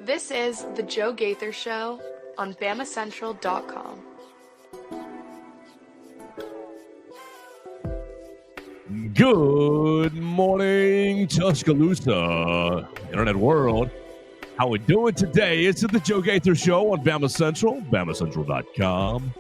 This is The Joe Gaither Show on BamaCentral.com. Good morning, Tuscaloosa, Internet world. How we doing today? It's The Joe Gaither Show on Bama Central, BamaCentral.com.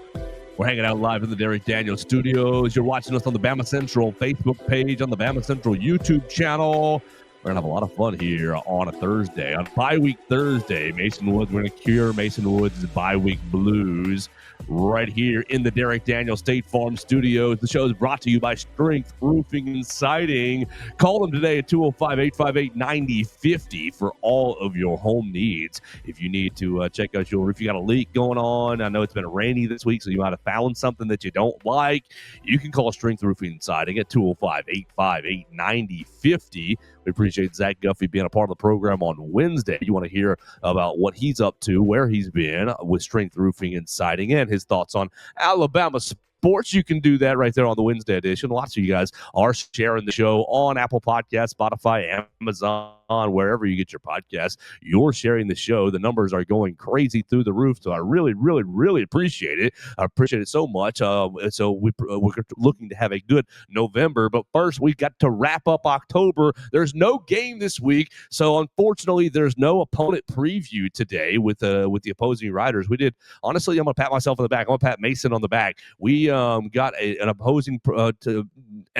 We're hanging out live in the Derek Daniels studios. You're watching us on the Bama Central Facebook page, on the Bama Central YouTube channel. We're going to have a lot of fun here on a Thursday. On bye-week Thursday, Mason Woods, we're going to cure Mason Woods' bye-week blues right here in the Derek Daniels State Farm Studios. The show is brought to you by Strength Roofing and Siding. Call them today at 205-858-9050 for all of your home needs. If you need to check out your roof, you got a leak going on. I know it's been rainy this week, so you might have found something that you don't like. You can call Strength Roofing and Siding at 205-858-9050. We appreciate Zach Guffey being a part of the program on Wednesday. You want to hear about what he's up to, where he's been with Strength Roofing and Siding, and his thoughts on Alabama sports. You can do that right there on the Wednesday edition. Lots of you guys are sharing the show on Apple Podcasts, Spotify, Amazon, wherever you get your podcasts. You're sharing the show. The numbers are going crazy through the roof, so I really, really, really appreciate it. I appreciate it so much. So we're looking to have a good November, but first we've got to wrap up October. There's no game this week, so unfortunately there's no opponent preview today with the opposing riders. We did, honestly, I'm going to pat myself on the back. I'm going to pat Mason on the back. We got an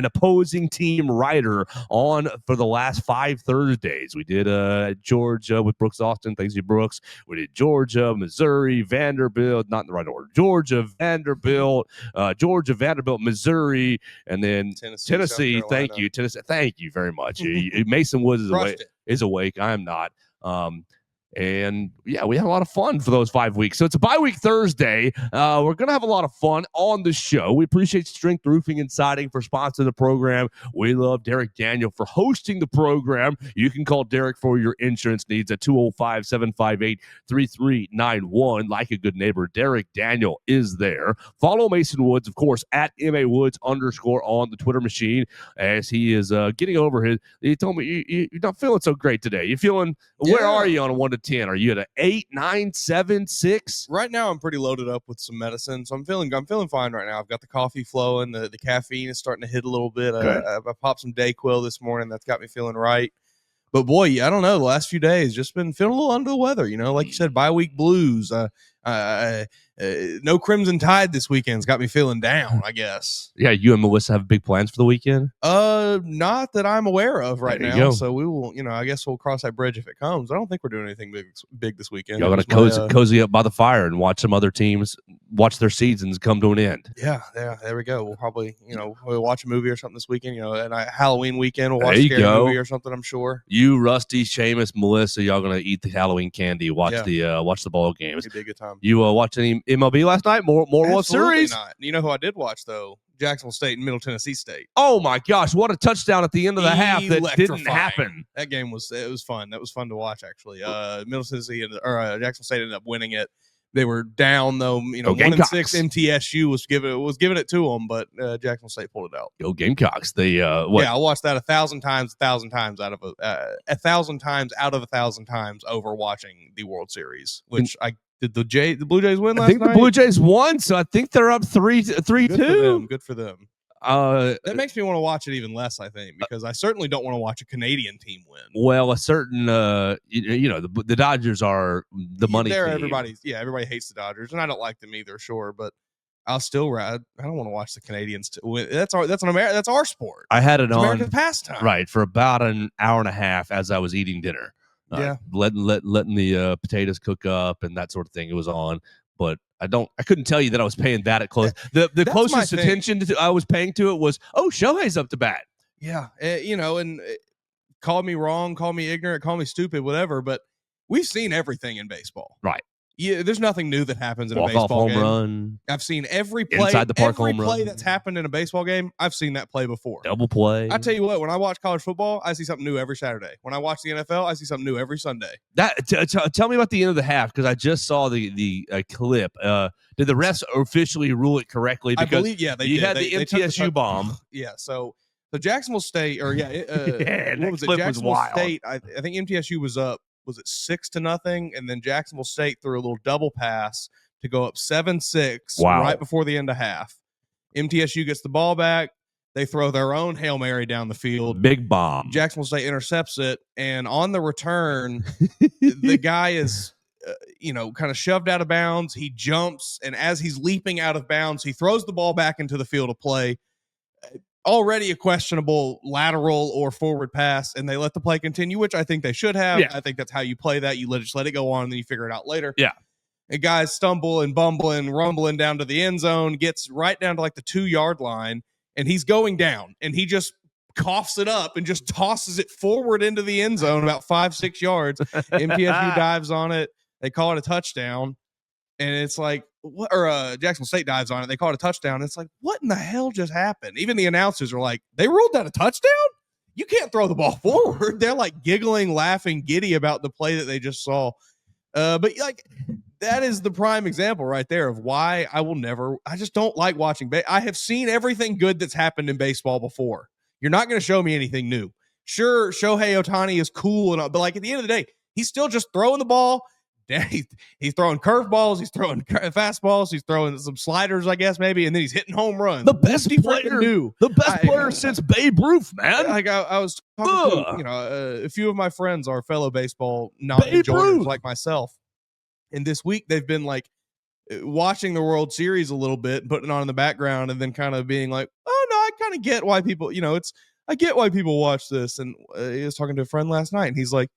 opposing team rider on for the last 5 Thursdays. We did Georgia with Brooks Austin. Thanks to Brooks. We did Georgia, Missouri, Vanderbilt, not in the right order. Georgia, Vanderbilt, Missouri, and then Tennessee. Thank you, Tennessee. Thank you very much. Mason Woods is awake. I am not. And yeah, we had a lot of fun for those 5 weeks. So it's a bye-week Thursday. We're going to have a lot of fun on the show. We appreciate Strength Roofing and Siding for sponsoring the program. We love Derek Daniel for hosting the program. You can call Derek for your insurance needs at 205-758-3391. Like a good neighbor, Derek Daniel is there. Follow Mason Woods, of course, at MAWoods_ on the Twitter machine as he is getting over his. He told me you're not feeling so great today. You feeling, where are you on a 1 to 10? Are you at an 8, 9, 7, 6? Right now, I'm pretty loaded up with some medicine, so I'm feeling fine right now. I've got the coffee flowing, the caffeine is starting to hit a little bit. I popped some Dayquil this morning. That's got me feeling right. But boy, I don't know. The last few days, just been feeling a little under the weather. Like you said, bye-week blues. No Crimson Tide this weekend's got me feeling down, I guess. Yeah, you and Melissa have big plans for the weekend? Not that I'm aware of right now. Go. So we will, I guess we'll cross that bridge if it comes. I don't think we're doing anything big this weekend. Y'all gotta cozy up by the fire and watch some other teams watch their seasons come to an end. Yeah, there we go. We'll probably, we'll watch a movie or something this weekend. And Halloween weekend we'll watch a scary movie or something, I'm sure. You, Rusty, Seamus, Melissa, y'all gonna eat the Halloween candy, watch the ball games. It'd be a good time. You watch any MLB last night? More World Series? Not. You know who I did watch though? Jacksonville State and Middle Tennessee State. Oh my gosh, what a touchdown at the end of the half that didn't happen. That game was fun. That was fun to watch actually. Middle Tennessee Jacksonville State ended up winning it. They were down though, 1-6. MTSU was giving it to them, but Jacksonville State pulled it out. Go Gamecocks! They I watched that 1,000 times out of 1,000 times out of 1,000 times over watching the World Series, which did the Blue Jays win last night? I think the Blue Jays won, so I think they're up 3-2. Good for them. That makes me want to watch it even less, I think, because I certainly don't want to watch a Canadian team win. Well, a certain, the Dodgers are the money team. Everybody hates the Dodgers, and I don't like them either, sure, but I'll still ride. I don't want to watch the Canadians win. That's our sport. I had it on America's pastime, right, for about an hour and a half as I was eating dinner. Letting the potatoes cook up and that sort of thing. It was on, but I couldn't tell you that I was paying that at close. The closest attention I was paying to it was, Shohei's up to bat. Yeah, and call me wrong, call me ignorant, call me stupid, whatever. But we've seen everything in baseball, right? Yeah, there's nothing new that happens in a baseball baseball game. Home run. I've seen every play inside the park. Every home play run. that's happened in a baseball game, I've seen that play before. Double play. I tell you what, when I watch college football, I see something new every Saturday. When I watch the NFL, I see something new every Sunday. Tell me about the end of the half, because I just saw the clip. Did the refs officially rule it correctly? Because I believe, they did. Had the MTSU bomb. Yeah, so the Jacksonville State, what was it? Jacksonville State. I think MTSU was up was it 6-0, and then Jacksonville State threw a little double pass to go up 7-6 right before the end of half. MTSU gets the ball back. They throw their own Hail Mary down the field. Big bomb. Jacksonville State intercepts it, and on the return, the guy is, kind of shoved out of bounds. He jumps, and as he's leaping out of bounds, he throws the ball back into the field of play. Already a questionable lateral or forward pass, and they let the play continue, which I think they should have. Yeah. I think that's how you play that. You just let it go on, and then you figure it out later. Yeah. And guys stumble and bumbling, rumbling down to the end zone, gets right down to like the 2-yard line, and he's going down, and he just coughs it up and just tosses it forward into the end zone about 5-6 yards. MTSU dives on it. They call it a touchdown, and it's like, what? Or Jacksonville State dives on it. They call it a touchdown. It's like, what in the hell just happened? Even the announcers are like, they ruled that a touchdown? You can't throw the ball forward. They're like giggling, laughing, giddy about the play that they just saw. But like, that is the prime example right there of why I just don't like watching. I have seen everything good that's happened in baseball before. You're not going to show me anything new. Sure, Shohei Ohtani is cool, but like at the end of the day, he's still just throwing the ball. He's throwing curveballs, he's throwing fastballs, he's throwing some sliders, I guess, maybe, and then he's hitting home runs. The best player since Babe Ruth, man. Like I was talking to, a few of my friends are fellow baseball non-enjoyers like myself, and this week they've been like watching the World Series a little bit, putting it on in the background, and then kind of being like, oh no, I kind of get why people, I get why people watch this. And he was talking to a friend last night, and he's like,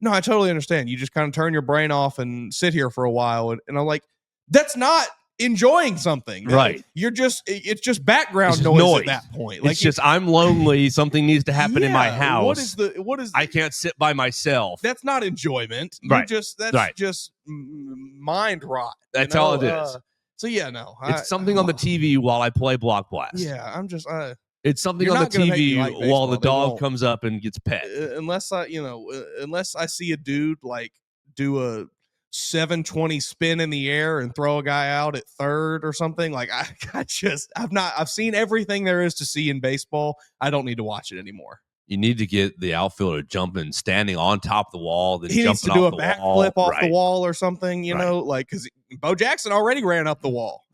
no, I totally understand. You just kind of turn your brain off and sit here for a while. And I'm like, that's not enjoying something. Right. It's just background noise at that point. Like, it's just, I'm lonely. Something needs to happen in my house. What is I can't sit by myself. That's not enjoyment. Right. That's just mind rot. That's all it is. So yeah, no. It's something on the TV while I play Block Blast. Yeah, I'm just, it's something on the TV while the dog comes up and gets pet. Unless I see a dude like do a 720 spin in the air and throw a guy out at third or something. Like I've seen everything there is to see in baseball. I don't need to watch it anymore. You need to get the outfielder jumping, standing on top of the wall. Then he needs to do a backflip off the wall or something, like, because Bo Jackson already ran up the wall.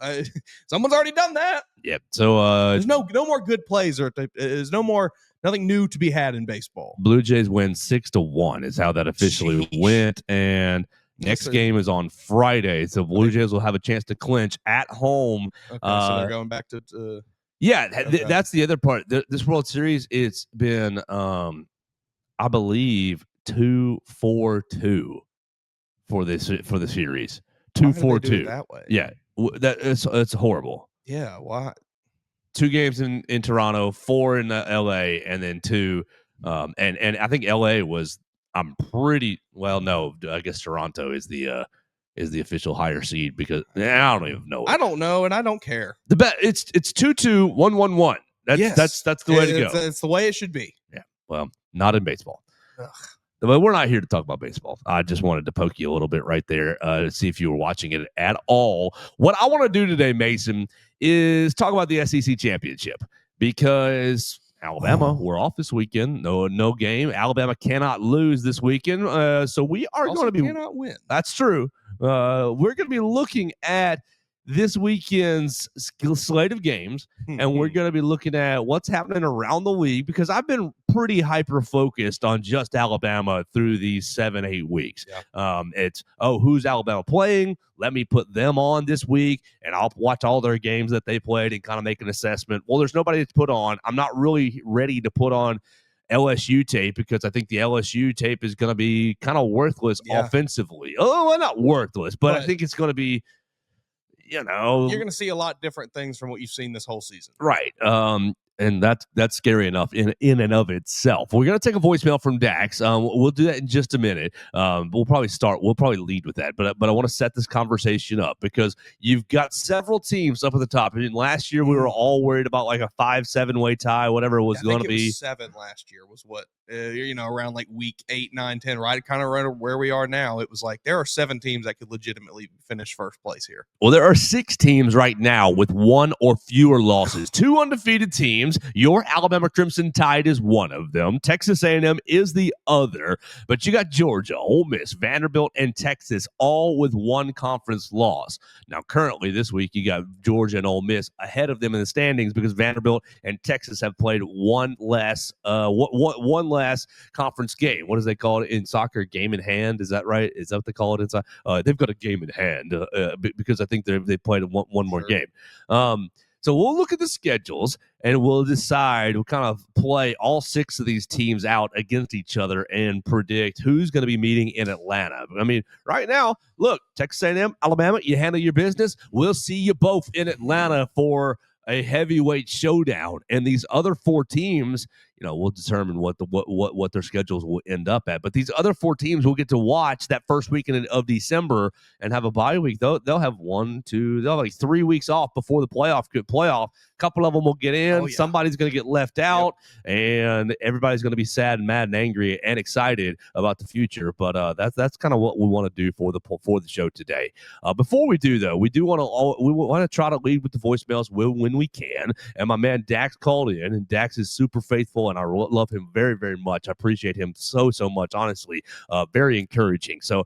Someone's already done that. Yep. So there's no more good plays, or there's nothing new to be had in baseball. Blue Jays win 6-1 is how that officially went. And next game is on Friday. So Blue Jays will have a chance to clinch at home. Okay, so they're going back to that's the other part. This World Series, it's been, I believe, 2-4-2 for the series. 2-4-2 that way. Yeah, it's horrible. Yeah, why? 2 games in Toronto, 4 in LA, and then 2. And I think LA was. I'm pretty well. No, I guess Toronto is the official higher seed because I don't even know. I don't know, and I don't care. The bet it's 2-2, 1-1-1. That's the way to go. It's the way it should be. Yeah. Well, not in baseball. Ugh. But we're not here to talk about baseball. I just wanted to poke you a little bit right there to see if you were watching it at all. What I want to do today, Mason, is talk about the SEC championship because Alabama, we're off this weekend. No game. Alabama cannot lose this weekend. So we are going to be cannot win. That's true. We're going to be looking at this weekend's slate of games, and we're going to be looking at what's happening around the league because I've been pretty hyper-focused on just Alabama through these 7-8 weeks. Yeah. It's, who's Alabama playing? Let me put them on this week, and I'll watch all their games that they played and kind of make an assessment. Well, there's nobody to put on. I'm not really ready to put on LSU tape because I think the LSU tape is going to be kind of worthless offensively. Oh, well, not worthless, but I think it's going to be, you're going to see a lot different things from what you've seen this whole season. Right. And that's scary enough in and of itself. We're going to take a voicemail from Dax. We'll do that in just a minute. We'll probably lead with that. But I want to set this conversation up because you've got several teams up at the top. I mean, last year we were all worried about like a 5-7 way tie, whatever it was going to be. 7 last year was what around like week 8, 9, 10, right? Kind of right where we are now. It was like there are 7 teams that could legitimately finish first place here. Well, there are 6 teams right now with 1 or fewer losses. 2 undefeated teams. Your Alabama Crimson Tide is one of them. Texas A&M is the other. But you got Georgia, Ole Miss, Vanderbilt, and Texas all with 1 conference loss. Now, currently this week, you got Georgia and Ole Miss ahead of them in the standings because Vanderbilt and Texas have played one less conference game. What do they call it in soccer? Game in hand. Is that right? Is that what they call it inside? They've got a game in hand because I think they played one more game. So we'll look at the schedules and we'll decide. We'll kind of play all 6 of these teams out against each other and predict who's going to be meeting in Atlanta. I mean, right now, look, Texas A&M, Alabama, you handle your business. We'll see you both in Atlanta for a heavyweight showdown, and these other 4 teams, we'll determine what their schedules will end up at. But these other 4 teams will get to watch that first weekend of December and have a bye week. They'll have 3 weeks off before the playoff. A couple of them will get in. Somebody's going to get left out, and everybody's going to be sad and mad and angry and excited about the future. But that's kind of what we want to do for the show today. Before we do, though, we want to try to lead with the voicemails when we can. And my man Dax called in, and Dax is super faithful, and I love him very, very much. I appreciate him so much, honestly. Very encouraging. So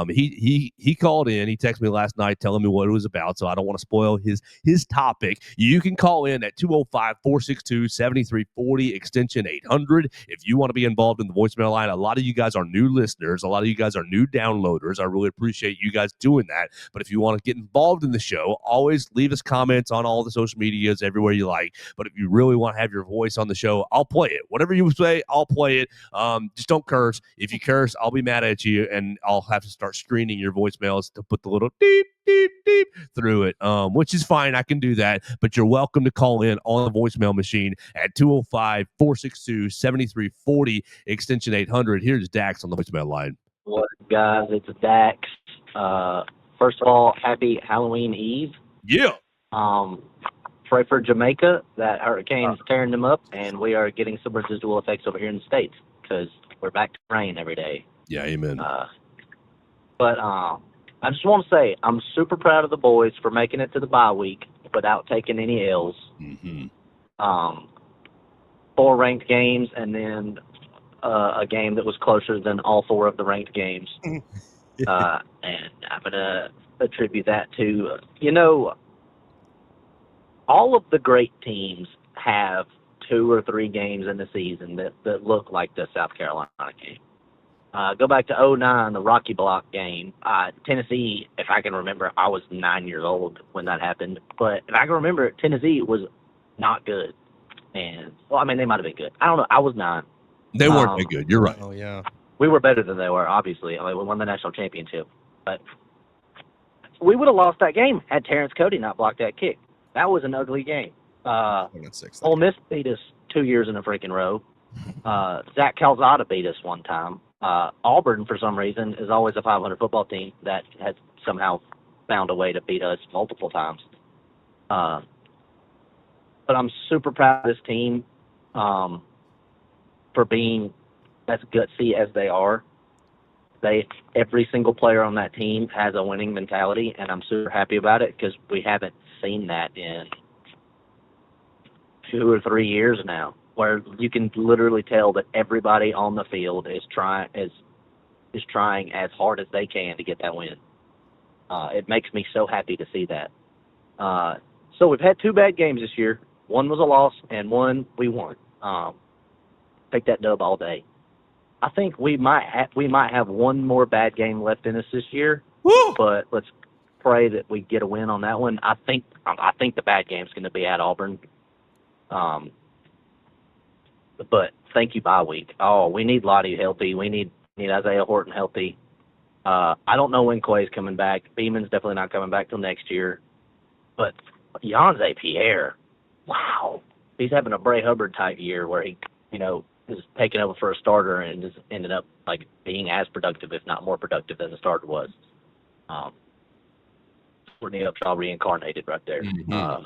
he called in. He texted me last night telling me what it was about, so I don't want to spoil his topic. You can call in at 205-462-7340, extension 800. If you want to be involved in the voicemail line, a lot of you guys are new listeners. A lot of you guys are new downloaders. I really appreciate you guys doing that. But if you want to get involved in the show, always leave us comments on all the social medias, everywhere you like. But if you really want to have your voice on the show, I'll play it. Whatever you say, I'll play it. Just don't curse. If you curse, I'll be mad at you, and I'll have to start screening your voicemails to put the little deep, deep, deep through it, which is fine. I can do that. But you're welcome to call in on the voicemail machine at 205-462-7340, extension 800. Here's Dax on the voicemail line. What up, guys? It's Dax. First of all, happy Halloween Eve. Yeah. Pray for Jamaica. That hurricane's tearing them up, and we are getting some residual effects over here in the States because we're back to rain every day. Yeah, amen. But I just want to say I'm super proud of the boys for making it to the bye week without taking any L's. Mm-hmm. 4 ranked games, and then a game that was closer than all 4 of the ranked games. And I'm going to attribute that to, all of the great teams have 2 or 3 games in the season that look like the South Carolina game. Go back to 2009, the Rocky Block game. Tennessee, if I can remember, I was 9 years old when that happened. But if I can remember, Tennessee was not good. And, they might have been good. I don't know. I was 9. They weren't that good. You're right. Oh, yeah. We were better than they were, obviously. We won the national championship. But we would have lost that game had Terrence Cody not blocked that kick. That was an ugly game. Ole Miss beat us 2 years in a freaking row. Zach Calzada beat us one time. Auburn, for some reason, is always a 500 football team that has somehow found a way to beat us multiple times. But I'm super proud of this team for being as gutsy as they are. Every single player on that team has a winning mentality, and I'm super happy about it because we haven't seen that in 2 or 3 years now, where you can literally tell that everybody on the field is trying as hard as they can to get that win. It makes me so happy to see that. So we've had 2 bad games this year. One was a loss, and one we won. Take that dub all day. I think we might have one more bad game left in us this year. Woo! But let's pray that we get a win on that one. I think the bad game's going to be at Auburn. But thank you, bye week. Oh, we need Lottie healthy. We need Isaiah Horton healthy. I don't know when Quay's coming back. Beeman's definitely not coming back till next year. But Yonze Pierre, wow, he's having a Bray Hubbard type year where he, is taking over for a starter and just ended up being as productive, if not more productive, than the starter was. Courtney Upshaw reincarnated right there. Mm-hmm.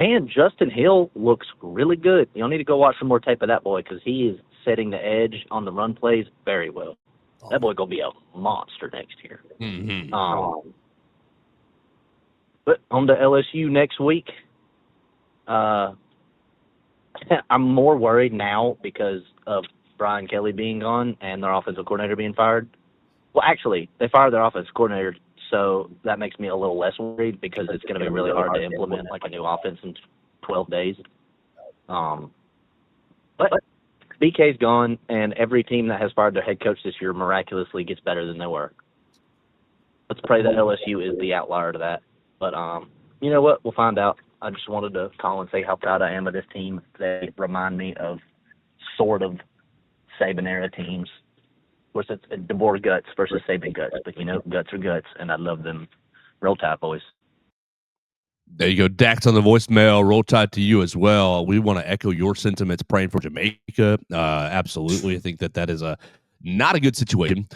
And Justin Hill looks really good. You'll need to go watch some more tape of that boy because he is setting the edge on the run plays very well. That boy going to be a monster next year. Mm-hmm. But on to LSU next week. I'm more worried now because of Brian Kelly being gone and their offensive coordinator being fired. Well, actually, they fired their offensive coordinator, so that makes me a little less worried because it's going to be really hard to implement like a new offense in 12 days. But BK's gone, and every team that has fired their head coach this year miraculously gets better than they were. Let's pray that LSU is the outlier to that. But you know what? We'll find out. I just wanted to call and say how proud I am of this team. They remind me of sort of Saban-era teams. Of course, it's DeBoer guts versus Saban guts, but, guts are guts, and I love them. Roll Tide, boys. There you go. Dax on the voicemail. Roll Tide to you as well. We want to echo your sentiments praying for Jamaica. Absolutely. I think that is not a good situation.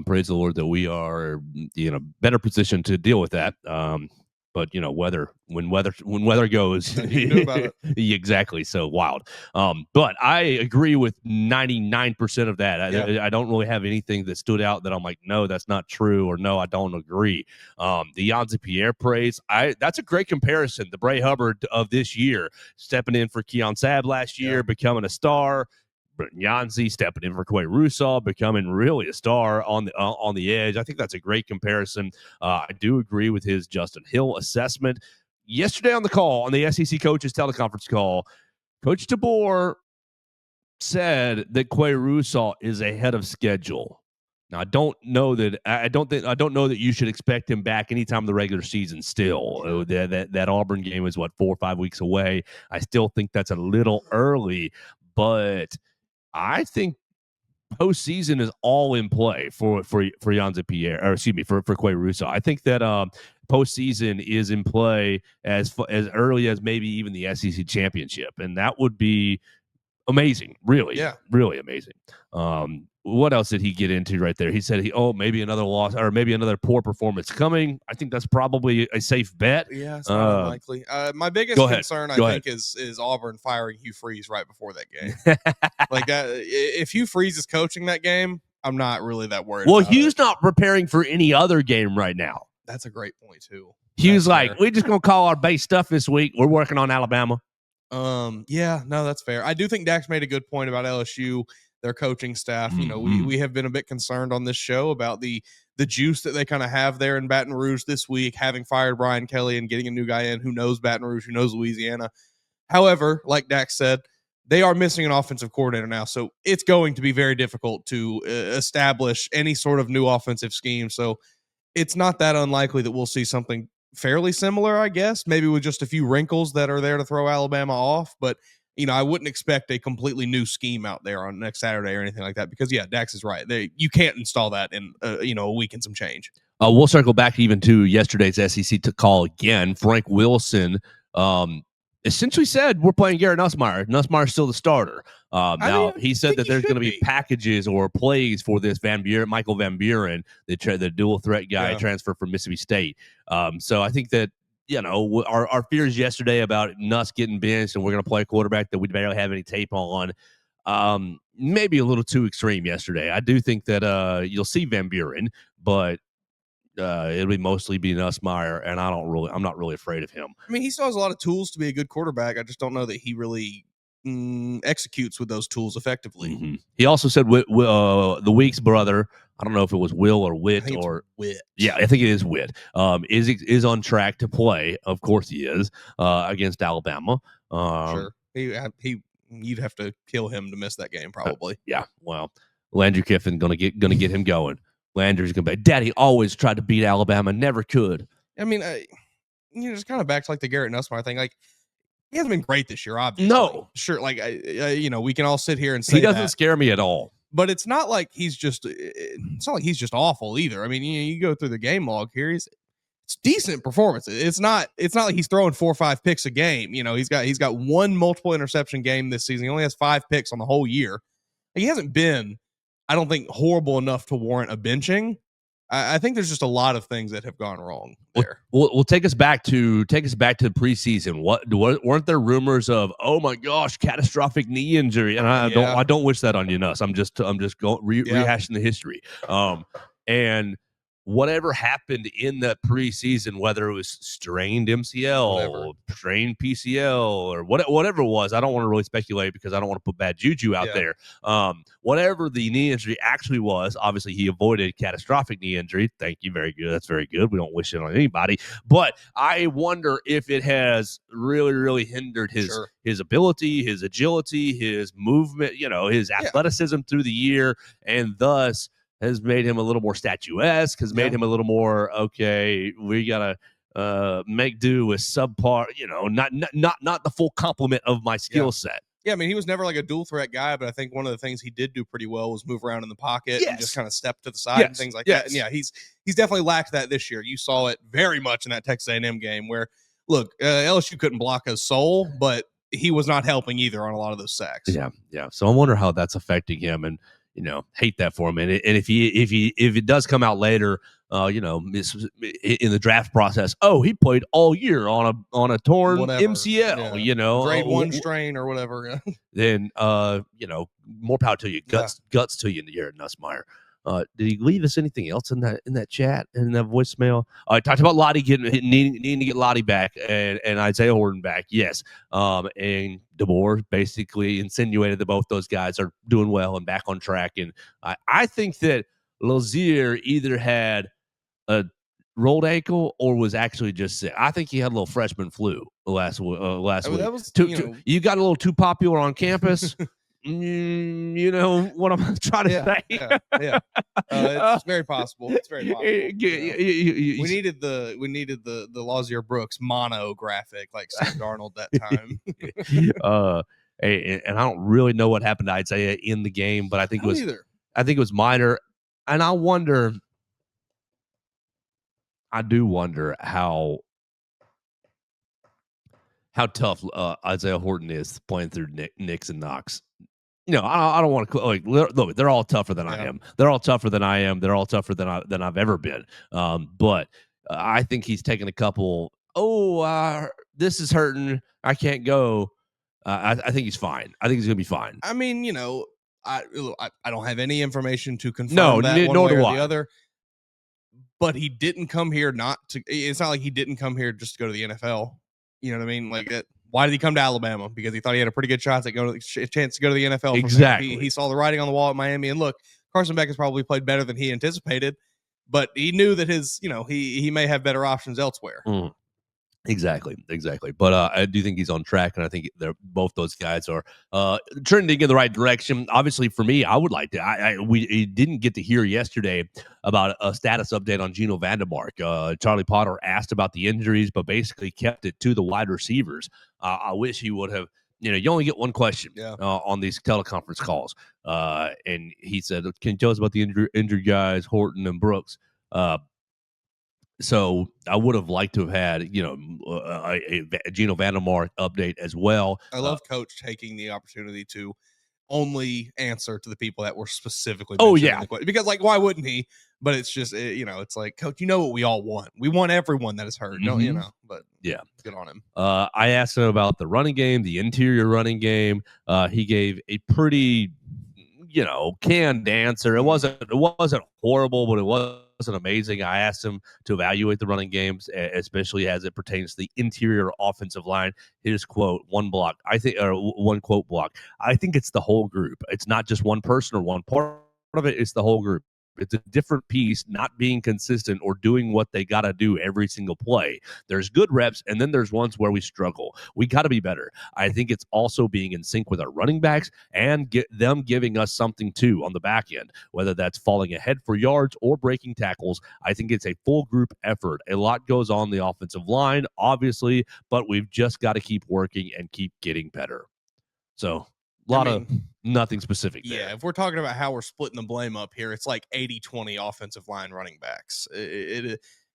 Praise the Lord that we are in a better position to deal with that. But when weather goes, you know about it. Exactly. So wild. But I agree with 99% of that. Yeah. I don't really have anything that stood out that I'm like, no, that's not true, or no, I don't agree. The Yanzi Pierre praise, that's a great comparison. The Bray Hubbard of this year, stepping in for Keon Sabb last year, becoming a star. Yanzi stepping in for Quay Russaw, becoming really a star on the edge. I think that's a great comparison. I do agree with his Justin Hill assessment. Yesterday on the call, on the SEC coaches teleconference call, Coach DeBoer said that Quay Russaw is ahead of schedule. Now, I don't know that you should expect him back anytime in the regular season still. That Auburn game is 4 or 5 weeks away. I still think that's a little early, but I think postseason is all in play for Yanzi Pierre, or excuse me, for Quay Russaw. I think that postseason is in play as early as maybe even the SEC championship, and that would be amazing. Really, really amazing. What else did he get into right there? He said maybe another loss or maybe another poor performance coming. I think that's probably a safe bet. Yeah, it's not unlikely. My biggest concern, I think, is Auburn firing Hugh Freeze right before that game. Like that, if Hugh Freeze is coaching that game, I'm not really that worried. Well, Hugh's not preparing for any other game right now. That's a great point too. Hugh's we're just gonna call our base stuff this week. We're working on Alabama. Yeah, no, that's fair. I do think Dax made a good point about LSU, their coaching staff. Mm-hmm. We have been a bit concerned on this show about the juice that they kind of have there in Baton Rouge this week, having fired Brian Kelly and getting a new guy in who knows Baton Rouge, who knows Louisiana. However, like Dax said, they are missing an offensive coordinator now, so it's going to be very difficult to establish any sort of new offensive scheme. So it's not that unlikely that we'll see something fairly similar, I guess, maybe with just a few wrinkles that are there to throw Alabama off. But, I wouldn't expect a completely new scheme out there on next Saturday or anything like that because, Dax is right. You can't install that in, a week and some change. We'll circle back even to yesterday's SEC call again. Frank Wilson essentially said we're playing Garrett Nussmeier. Nussmeier's still the starter. Now, he said that there's going to be packages or plays for this Michael Van Buren, the dual threat guy transfer from Mississippi State. So I think that, our fears yesterday about Nuss getting benched and we're going to play a quarterback that we barely have any tape on, maybe a little too extreme yesterday. I do think that you'll see Van Buren, but it'll mostly be Nussmeier, and I'm not really afraid of him. I mean, he still has a lot of tools to be a good quarterback. I just don't know that he really executes with those tools effectively. Mm-hmm. He also said the Weeks brother, I don't know if it was Will or Witt or Witt. Yeah, I think it is Witt. Is on track to play. Of course he is against Alabama. Sure. You'd have to kill him to miss that game probably. Yeah. Well, Landry Kiffin gonna get him going. Landry's gonna be, Daddy always tried to beat Alabama, never could. I mean, just kind of back to the Garrett Nussmeier thing. He hasn't been great this year, obviously. No, sure. We can all sit here and say he doesn't scare me at all. But it's not like he's just awful either. I mean, you go through the game log here. It's decent performance. It's not like he's throwing 4 or 5 picks a game. He's got one multiple interception game this season. He only has 5 picks on the whole year. He hasn't been, I don't think, horrible enough to warrant a benching. I think there's just a lot of things that have gone wrong there. Well, take us back to the preseason. What weren't there rumors of? Oh my gosh, catastrophic knee injury, and I don't wish that on you, Nuss. I'm just rehashing the history. And whatever happened in that preseason, whether it was strained MCL, strained PCL, or whatever it was, I don't want to really speculate because I don't want to put bad juju out there. Whatever the knee injury actually was, obviously he avoided catastrophic knee injury. Thank you. Very good. That's very good. We don't wish it on anybody. But I wonder if it has really, really hindered his ability, his agility, his movement, his athleticism through the year, and thus has made him a little more statuesque, has made him a little more, okay, we got to make do with subpar, not the full complement of my skill set. Yeah, I mean, he was never like a dual threat guy, but I think one of the things he did do pretty well was move around in the pocket and just kind of step to the side and things like that. And he's definitely lacked that this year. You saw it very much in that Texas A&M game where, look, LSU couldn't block a soul, but he was not helping either on a lot of those sacks. Yeah. So I wonder how that's affecting him, and hate that for him. And if it does come out later, in the draft process, he played all year on a torn MCL, grade 1 strain or whatever. Then more power to you, guts to you here, Nussmeier. Did he leave us anything else in that chat, in that voicemail? I talked about Lottie needing to get Lottie back and Isaiah Horton back. Yes. And DeBoer basically insinuated that both those guys are doing well and back on track. And I think that Lazier either had a rolled ankle or was actually just sick. I think he had a little freshman flu last week. That was, you got a little too popular on campus. You know what I'm trying to say? It's very possible. It's very possible. We needed the Lazier Brooks mono graphic like Sam Darnold that time. And I don't really know what happened to Isaiah in the game, but I think it was minor. And I do wonder how tough Isaiah Horton is playing through Nix and Knox. I don't want to look. They're all tougher than I am. They're all tougher than I am. They're all tougher than I've ever been. But I think he's taken a couple. This is hurting. I can't go. I think he's fine. I think he's gonna be fine. I mean, I don't have any information to confirm that one nor way do or the other. But he didn't come here it's not like he didn't come here just to go to the NFL. You know what I mean? Like that. Why did he come to Alabama? Because he thought he had a pretty good chance to go to the NFL. Exactly. He saw the writing on the wall at Miami. And look, Carson Beck has probably played better than he anticipated, but he knew that he may have better options elsewhere. Exactly. But I do think he's on track, and I think both those guys are trending in the right direction. Obviously, for me, I would like to. We didn't get to hear yesterday about a status update on Geno Vandermark. Charlie Potter asked about the injuries, but basically kept it to the wide receivers. I wish he would have. You only get one question on these teleconference calls, and he said, "Can you tell us about the injured guys, Horton and Brooks?" So I would have liked to have had, a Geno Vandermark update as well. I love Coach taking the opportunity to only answer to the people that were specifically. Because why wouldn't he? But it's just, it's like, Coach, what we all want. We want everyone that is hurt. Mm-hmm. But good on him. I asked him about the running game, the interior running game. He gave a pretty, canned answer. It wasn't horrible, but it wasn't amazing. I asked him to evaluate the running games, especially as it pertains to the interior offensive line. His quote, one quote block. I think it's the whole group. It's not just one person or one part of it. It's the whole group. It's a different piece, not being consistent or doing what they got to do every single play. There's good reps, and then there's ones where we struggle. We got to be better. I think it's also being in sync with our running backs and get them giving us something too on the back end, whether that's falling ahead for yards or breaking tackles. I think it's a full group effort. A lot goes on the offensive line, obviously, but we've just got to keep working and keep getting better. So of nothing specific there. Yeah, if we're talking about how we're splitting the blame up here, it's like 80-20 offensive line running backs.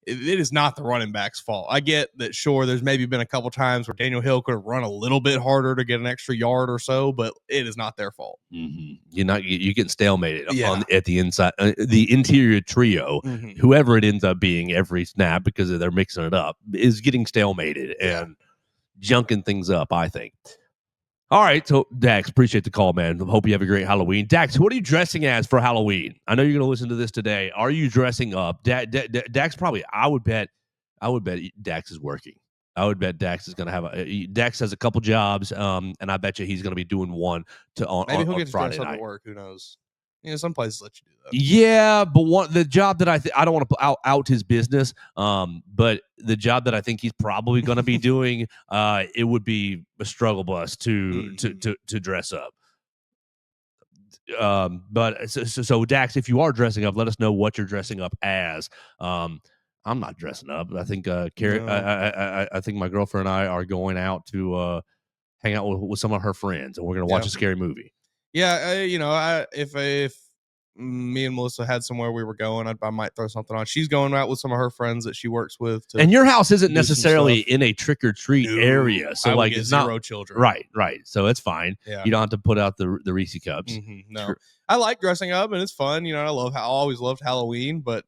it is not the running back's fault. I get that, sure, there's maybe been a couple times where Daniel Hill could have run a little bit harder to get an extra yard or so, but it is not their fault. Mm-hmm. You're getting stalemated at the inside, the interior trio. Mm-hmm. Whoever it ends up being every snap, because they're mixing it up, is getting stalemated and junking things up, I think. All right, so Dax, appreciate the call, man. Hope you have a great Halloween. Dax, what are you dressing as for Halloween? I know you're going to listen to this today. Are you dressing up? Dax probably. I would bet Dax is working. I would bet Dax is going to have Dax has a couple jobs, and I bet you he's going to be doing one on maybe he'll on get Friday to night. Work. Who knows? Some places let you do that. Yeah, but the job that I don't want to out his business, but the job that I think he's probably going to be doing, it would be a struggle bus to dress up. But so Dax, if you are dressing up, let us know what you're dressing up as. I'm not dressing up. I think Carrie, no. I think my girlfriend and I are going out to hang out with some of her friends, and we're going to watch a scary movie. Yeah, if me and Melissa had somewhere we were going, I might throw something on. She's going out with some of her friends that she works with. And your house isn't necessarily in a trick or treat area, so like it's zero children. Right. So it's fine. Yeah. You don't have to put out the Reese cups. Mm-hmm. No, I like dressing up and it's fun. I always loved Halloween, but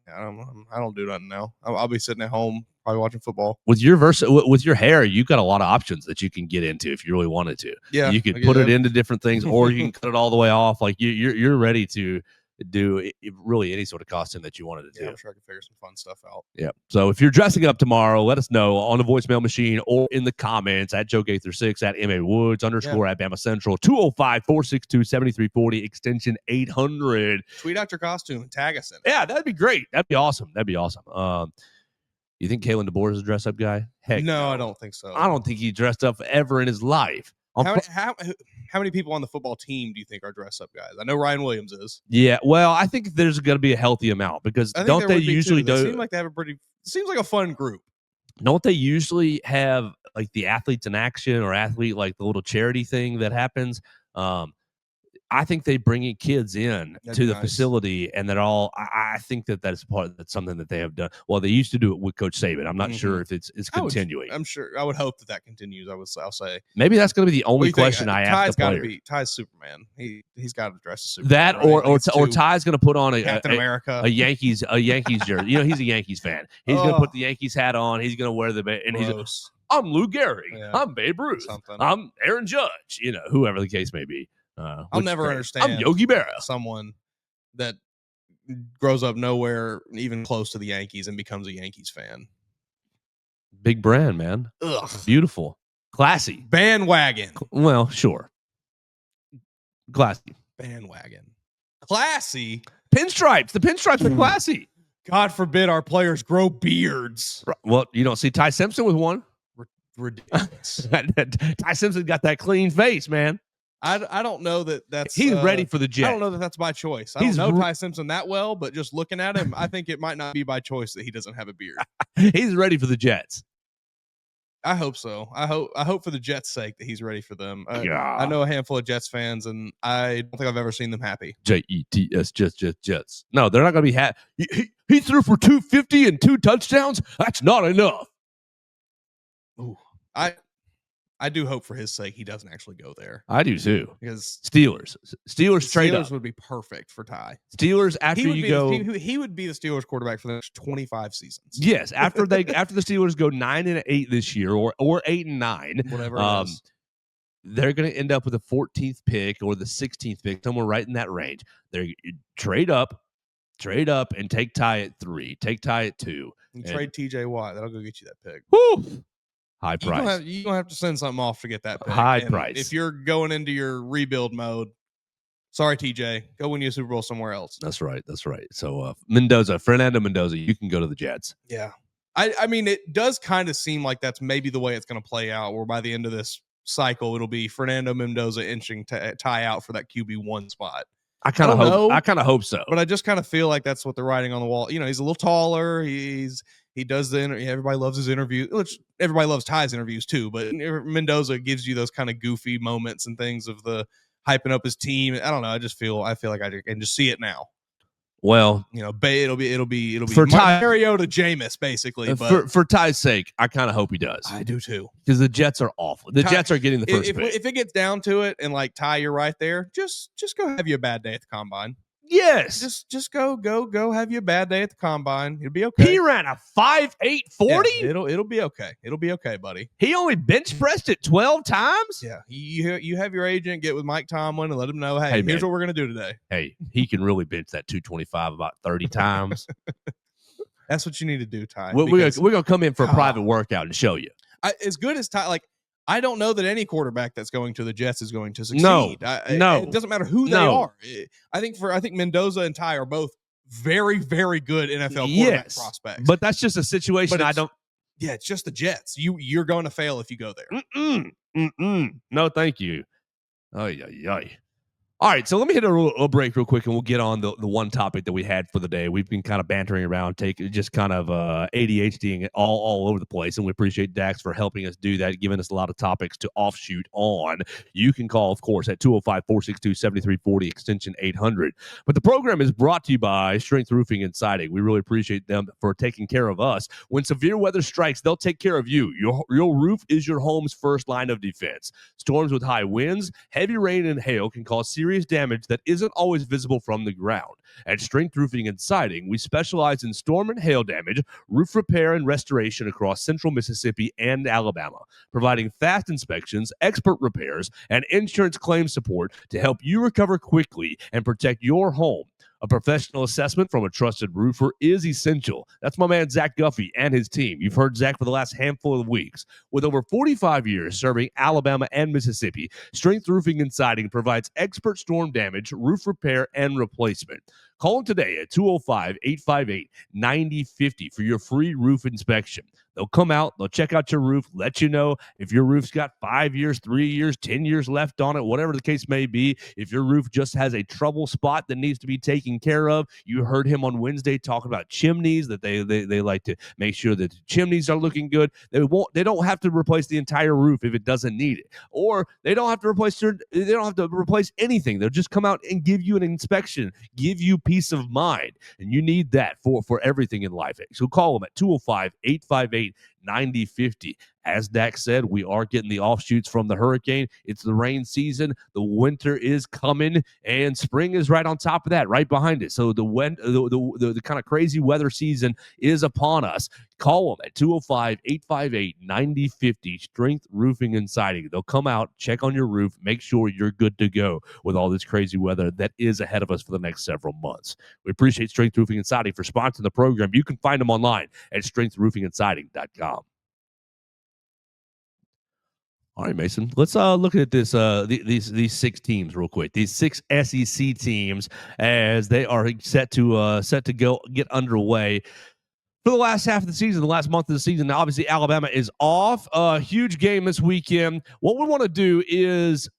I don't do nothing now. I'll be sitting at home probably watching football. With your hair, you've got a lot of options that you can get into if you really wanted to. Yeah, you could put it into different things, or you can cut it all the way off. Like you're ready to do really any sort of costume that you wanted to do. I'm sure I can figure some fun stuff out. Yeah. So if you're dressing up tomorrow, let us know on the voicemail machine or in the comments at Joe Gaither 6 at MA Woods _ at Bama Central 205-462-7340 extension 800. Tweet out your costume and tag us in it. Yeah, that'd be great. That'd be awesome. You think Kalen DeBoer is a dress up guy? Heck, no, I don't think so. I don't think he dressed up ever in his life. How many people on the football team do you think are dress up guys? I know Ryan Williams is. Yeah, well, I think there's going to be a healthy amount because don't they usually do? Seem like they have seems like a fun group. Don't they usually have like the athletes in action or athlete like the little charity thing that happens? I think they bring in kids in to the facility, and I think that's that's something that they have done. Well, they used to do it with Coach Saban. I'm not sure if it's continuing. I'm sure. I would hope that continues. I'll say maybe that's going to be the only question I ask the player. Ty's Superman. He's got to dress as Superman. That right? or Ty's going to put on Captain America, a Yankees jersey. He's a Yankees fan. He's going to put the Yankees hat on. He's going to wear I'm Lou Gehrig. Yeah. I'm Babe Ruth. I'm Aaron Judge. Whoever the case may be. I'll never understand. I'm Yogi Berra. Someone that grows up nowhere even close to the Yankees and becomes a Yankees fan. Big brand, man. Ugh. Beautiful. Classy. Bandwagon. Well, sure. Classy. Bandwagon. Classy. Pinstripes. The pinstripes are classy. God forbid our players grow beards. Well, you don't see Ty Simpson with one. Ridiculous. Ty Simpson got that clean face, man. I don't know that's he's ready for the Jets. I don't know that that's by choice. I don't know Ty Simpson that well, but just looking at him, I think it might not be by choice that he doesn't have a beard. He's ready for the Jets. I hope so. I hope for the Jets' sake that he's ready for them. I know a handful of Jets fans, and I don't think I've ever seen them happy. Jets, Jets. No, they're not going to be happy. He threw for 250 and 2 touchdowns. That's not enough. Ooh, I do hope for his sake he doesn't actually go there. I do too. Because Steelers straight up would be perfect for Ty. Steelers after you go, he would be the Steelers quarterback for the next 25 seasons. Yes, after the Steelers go 9-8 this year or 8-9, whatever it is. They're going to end up with the 14th pick or the 16th pick, somewhere right in that range. They trade up and take Ty at 3, take Ty at 2, and trade TJ Watt. That'll go get you that pick. Woo! High price. You're going to have to send something off to get that pick. High price. If you're going into your rebuild mode, sorry, TJ, go win you a Super Bowl somewhere else. That's right. So Fernando Mendoza, you can go to the Jets. Yeah. I mean, it does kind of seem like that's maybe the way it's going to play out, where by the end of this cycle, it'll be Fernando Mendoza inching Ty out for that QB1 spot. I kind of hope so. But I just kind of feel like that's what they're writing on the wall. He's a little taller. He does the interview. Everybody loves his interview. Which everybody loves Ty's interviews too. But Mendoza gives you those kind of goofy moments and things of the hyping up his team. I don't know. I feel like I can just see it now. Well, it'll be for Mariota Jameis basically. But for Ty's sake, I kind of hope he does. I do too, because the Jets are awful. The Jets are getting the first pick. If it gets down to it, and like Ty, you're right there. Just go have you a bad day at the combine. Yes, just go have you a bad day at the combine. It'll be okay. He ran a 5.8 40. Yeah, it'll be okay. It'll be okay, buddy. He only bench pressed it 12 times. Yeah, you have your agent get with Mike Tomlin and let him know, hey here's what we're gonna do today. Hey, he can really bench that 225 about 30 times. That's what you need to do, Ty. We're gonna come in for a private workout and show you. As good as Ty, like. I don't know that any quarterback that's going to the Jets is going to succeed. No, it doesn't matter who they are. I think Mendoza and Ty are both very, very good NFL quarterback prospects. But that's just a situation I don't. Yeah, it's just the Jets. You're going to fail if you go there. No, thank you. Ay. All right, so let me hit a break real quick, and we'll get on the one topic that we had for the day. We've been kind of bantering around, just kind of ADHDing it all over the place, and we appreciate Dax for helping us do that, giving us a lot of topics to offshoot on. You can call, of course, at 205-462-7340, extension 800. But the program is brought to you by Strength Roofing and Siding. We really appreciate them for taking care of us. When severe weather strikes, they'll take care of you. Your roof is your home's first line of defense. Storms with high winds, heavy rain, and hail can cause serious damage that isn't always visible from the ground. At Strength Roofing and Siding, we specialize in storm and hail damage, roof repair and restoration across central Mississippi and Alabama, providing fast inspections, expert repairs, and insurance claim support to help you recover quickly and protect your home. A professional assessment from a trusted roofer is essential. That's my man, Zach Guffey, and his team. You've heard Zach for the last handful of weeks. With over 45 years serving Alabama and Mississippi, Strength Roofing and Siding provides expert storm damage, roof repair, and replacement. Call them today at 205-858-9050 for your free roof inspection. They'll come out, they'll check out your roof, let you know if your roof's got 5 years, 3 years, 10 years left on it, whatever the case may be. If your roof just has a trouble spot that needs to be taken care of, you heard him on Wednesday talking about chimneys, that they like to make sure that the chimneys are looking good. They don't have to replace the entire roof if it doesn't need it, or they don't have to replace anything. They'll just come out and give you an inspection, give you peace of mind, and you need that for everything in life. So call them at 205-858-9050. As Dax said, we are getting the offshoots from the hurricane. It's the rain season. The winter is coming, and spring is right on top of that, right behind it. So the kind of crazy weather season is upon us. Call them at 205-858-9050, Strength Roofing and Siding. They'll come out, check on your roof, make sure you're good to go with all this crazy weather that is ahead of us for the next several months. We appreciate Strength Roofing and Siding for sponsoring the program. You can find them online at strengthroofingendsiding.com. All right, Mason. Let's look at this. These 6 teams real quick. These 6 SEC teams, as they are set to go get underway for the last half of the season, the last month of the season. Now, obviously, Alabama is off. A huge game this weekend. What we want to do is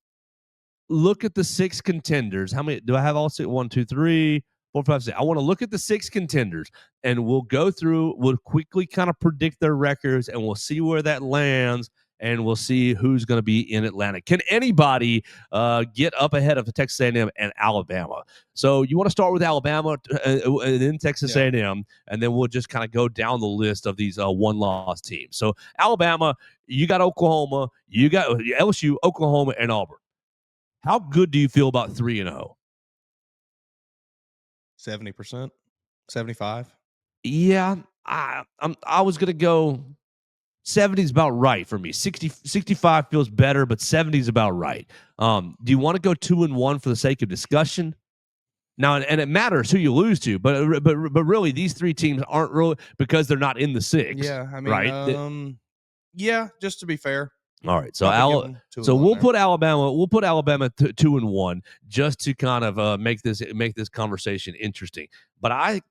look at the 6 contenders. How many do I have? All 6? 1, 2, 3, 4, 5, 6. I want to look at the 6 contenders, and we'll go through. We'll quickly kind of predict their records, and we'll see where that lands. And we'll see who's going to be in Atlanta. Can anybody get up ahead of Texas A&M and Alabama? So you want to start with Alabama and then Texas A&M, and then we'll just kind of go down the list of these one-loss teams. So Alabama, you got Oklahoma, you got LSU, Oklahoma, and Auburn. How good do you feel about 3-0? 70%, 75%. Yeah, I was going to go. 70 is about right for me. 65 feels better, but 70 is about right. Do you want to go 2-1 for the sake of discussion? Now, and it matters who you lose to, but really, these 3 teams aren't really, because they're not in the 6. Yeah, I mean, right? Yeah, just to be fair. All right, so we'll put Alabama 2-1 just to kind of make this conversation interesting. But I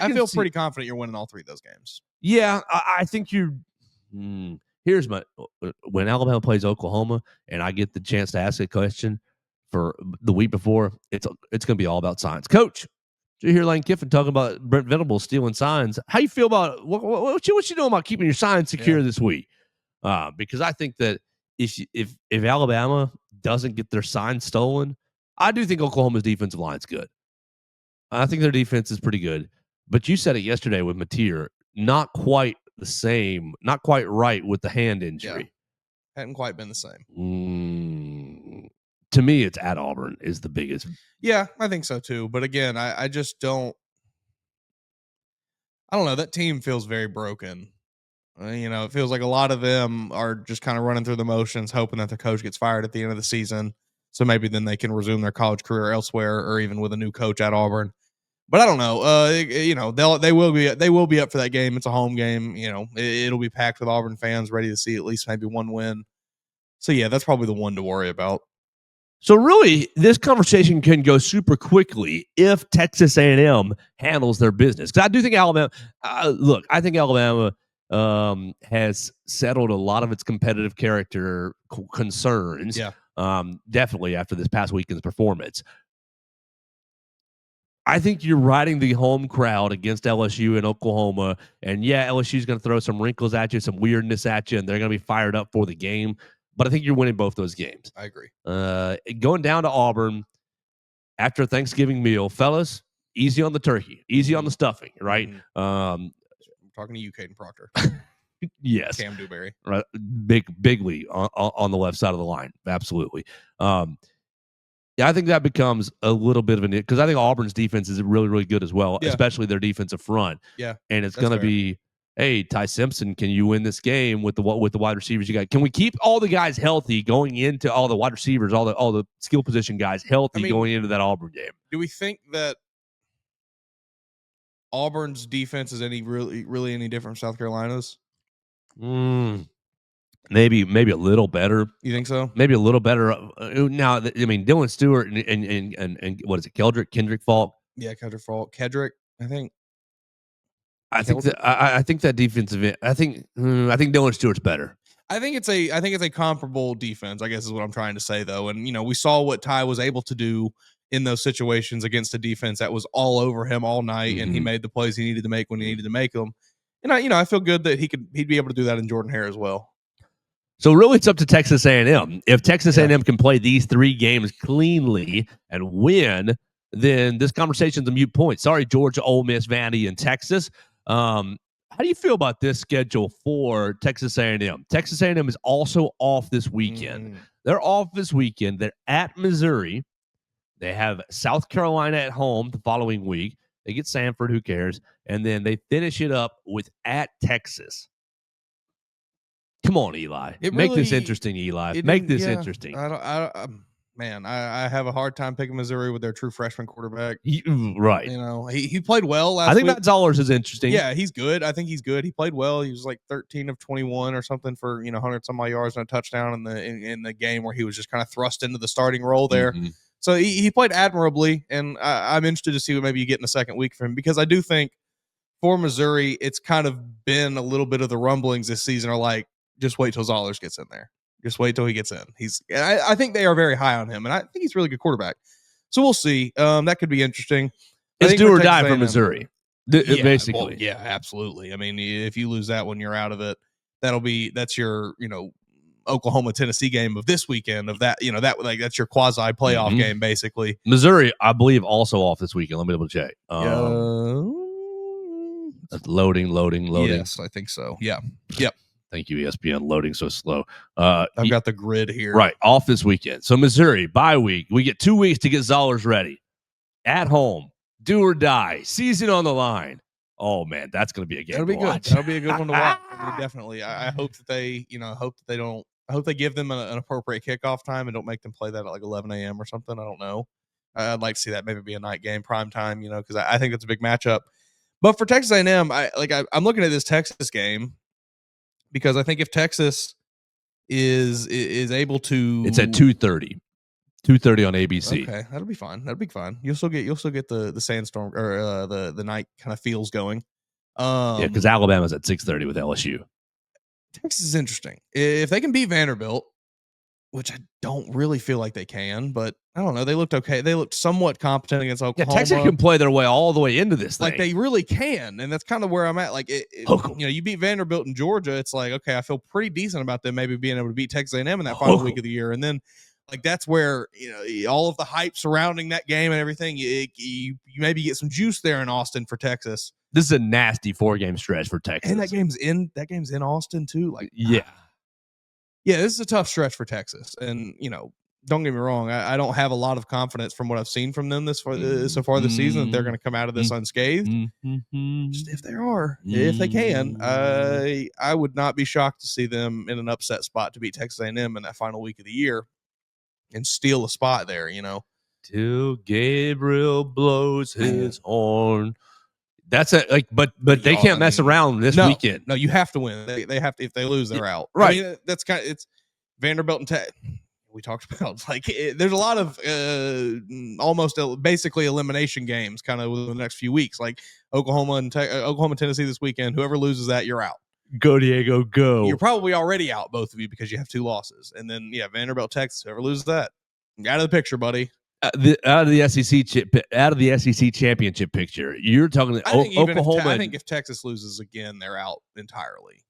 feel pretty confident you're winning all 3 of those games. Yeah, I think you're. Here's when Alabama plays Oklahoma, and I get the chance to ask a question for the week before, it's going to be all about science. Coach, did you hear Lane Kiffin talking about Brent Venables stealing signs? How you feel about what you doing about keeping your signs secure this week? Because I think that if Alabama doesn't get their signs stolen, I do think Oklahoma's defensive line is good. I think their defense is pretty good. But you said it yesterday with Mateer, not quite the same, not quite right with the hand injury. Hadn't quite been the same. To me, it's at Auburn is the biggest. Yeah, I think so too. But again, I just don't. I don't know. That team feels very broken. It feels like a lot of them are just kind of running through the motions, hoping that their coach gets fired at the end of the season. So maybe then they can resume their college career elsewhere, or even with a new coach at Auburn. But I don't know. They will be up for that game. It's a home game. It'll be packed with Auburn fans ready to see at least maybe one win. So yeah, that's probably the one to worry about. So really, this conversation can go super quickly if Texas A&M handles their business. Because I do think Alabama. I think Alabama has settled a lot of its competitive character concerns. Yeah. Definitely after this past weekend's performance. I think you're riding the home crowd against LSU in Oklahoma. And yeah, LSU is going to throw some wrinkles at you, some weirdness at you, and they're going to be fired up for the game. But I think you're winning both those games. I agree. Going down to Auburn after a Thanksgiving meal, fellas, easy on the turkey, easy on the stuffing, right? Mm-hmm. I'm talking to you, Caden Proctor. Yes. Cam Dewberry. Right. Bigly on the left side of the line. Absolutely. Yeah, I think that becomes a little bit of an because I think Auburn's defense is really, really good as well, especially their defensive front. Yeah, and it's going to be, hey, Ty Simpson, can you win this game with the wide receivers you got? Can we keep all the guys healthy going into all the wide receivers, all the skill position guys healthy going into that Auburn game? Do we think that Auburn's defense is really any different from South Carolina's? Maybe a little better. You think so? Maybe a little better. Now, I mean, Dylan Stewart and what is it, Kendrick Falk? Yeah, Kendrick Falk. Kedrick, I think. I think that defensive. I think Dylan Stewart's better. I think it's a comparable defense, I guess is what I'm trying to say, though. And we saw what Ty was able to do in those situations against a defense that was all over him all night, and he made the plays he needed to make when he needed to make them. And I feel good that he'd be able to do that in Jordan-Hare as well. So really, it's up to Texas A&M. If Texas A&M can play these 3 games cleanly and win, then this conversation's a moot point. Sorry, Georgia, Ole Miss, Vandy, and Texas. How do you feel about this schedule for Texas A&M? Texas A&M is also off this weekend. They're off this weekend. They're at Missouri. They have South Carolina at home the following week. They get Samford, who cares? And then they finish it up with at Texas. Come on, Eli. Make this interesting, Eli. Make this interesting. I have a hard time picking Missouri with their true freshman quarterback. Right. He played well last week. I think Matt Zollers is interesting. Yeah, he's good. I think he's good. He played well. He was like 13 of 21 or something for 100 some odd yards and a touchdown in the game where he was just kind of thrust into the starting role there. Mm-hmm. So he played admirably, and I'm interested to see what maybe you get in the second week from him, because I do think for Missouri, it's kind of been a little bit of the rumblings this season are like, just wait till Zollers gets in there. Just wait till he gets in. I think they are very high on him, and I think he's a really good quarterback. So we'll see. That could be interesting. It's do or die for Missouri, basically. Well, yeah, absolutely. I mean, if you lose that one, you're out of it. That's your Oklahoma Tennessee game of this weekend. Of that, that's your quasi playoff game, basically. Missouri, I believe, also off this weekend. Let me double check. That's loading. Yes, I think so. Yeah. Yep. Thank you, ESPN. Loading so slow. I've got the grid here. Right, off this weekend. So Missouri, bye week. We get 2 weeks to get Zollers ready. At home, do or die, season on the line. Oh man, that's going to be a game. That'll be good. That'll be a good one to watch. I mean, definitely. I hope that they, I hope they give them an appropriate kickoff time and don't make them play that at like 11 a.m. or something. I don't know. I'd like to see that maybe be a night game, prime time. Because I think that's a big matchup. But for Texas A&M, I'm looking at this Texas game, because I think if Texas is able to, it's at 2:30 on ABC. Okay, that'll be fine. You'll still get the sandstorm or the night kind of feels going. Because Alabama's at 6:30 with LSU. Texas is interesting. If they can beat Vanderbilt, which I don't really feel like they can, but I don't know. They looked okay. They looked somewhat competent against Oklahoma. Yeah, Texas can play their way all the way into this thing. Like they really can, and that's kind of where I'm at. Like, you beat Vanderbilt in Georgia. It's like, okay, I feel pretty decent about them maybe being able to beat Texas A&M in that final week of the year. And then Like that's where all of the hype surrounding that game and everything. You maybe get some juice there in Austin for Texas. This is a nasty 4-game stretch for Texas, and that game's in Austin too. Like yeah, this is a tough stretch for Texas, and don't get me wrong, I don't have a lot of confidence from what I've seen from them so far this season that they're going to come out of this unscathed. Just if they can, I would not be shocked to see them in an upset spot to beat Texas A&M in that final week of the year and steal a spot there. Till Gabriel blows his horn. That's but they can't mess around this weekend. No, you have to win. They have to. If they lose, they're out. Right. I mean, that's it's Vanderbilt and Tech. We talked about there's a lot of almost basically elimination games kind of within the next few weeks, like Oklahoma, Tennessee this weekend. Whoever loses that, you're out. Go Diego, go. You're probably already out, both of you, because you have 2 losses, and then Vanderbilt, Texas. Whoever loses that, out of the picture, buddy. Out of the SEC championship picture, you're talking Oklahoma. I think if Texas loses again, they're out entirely.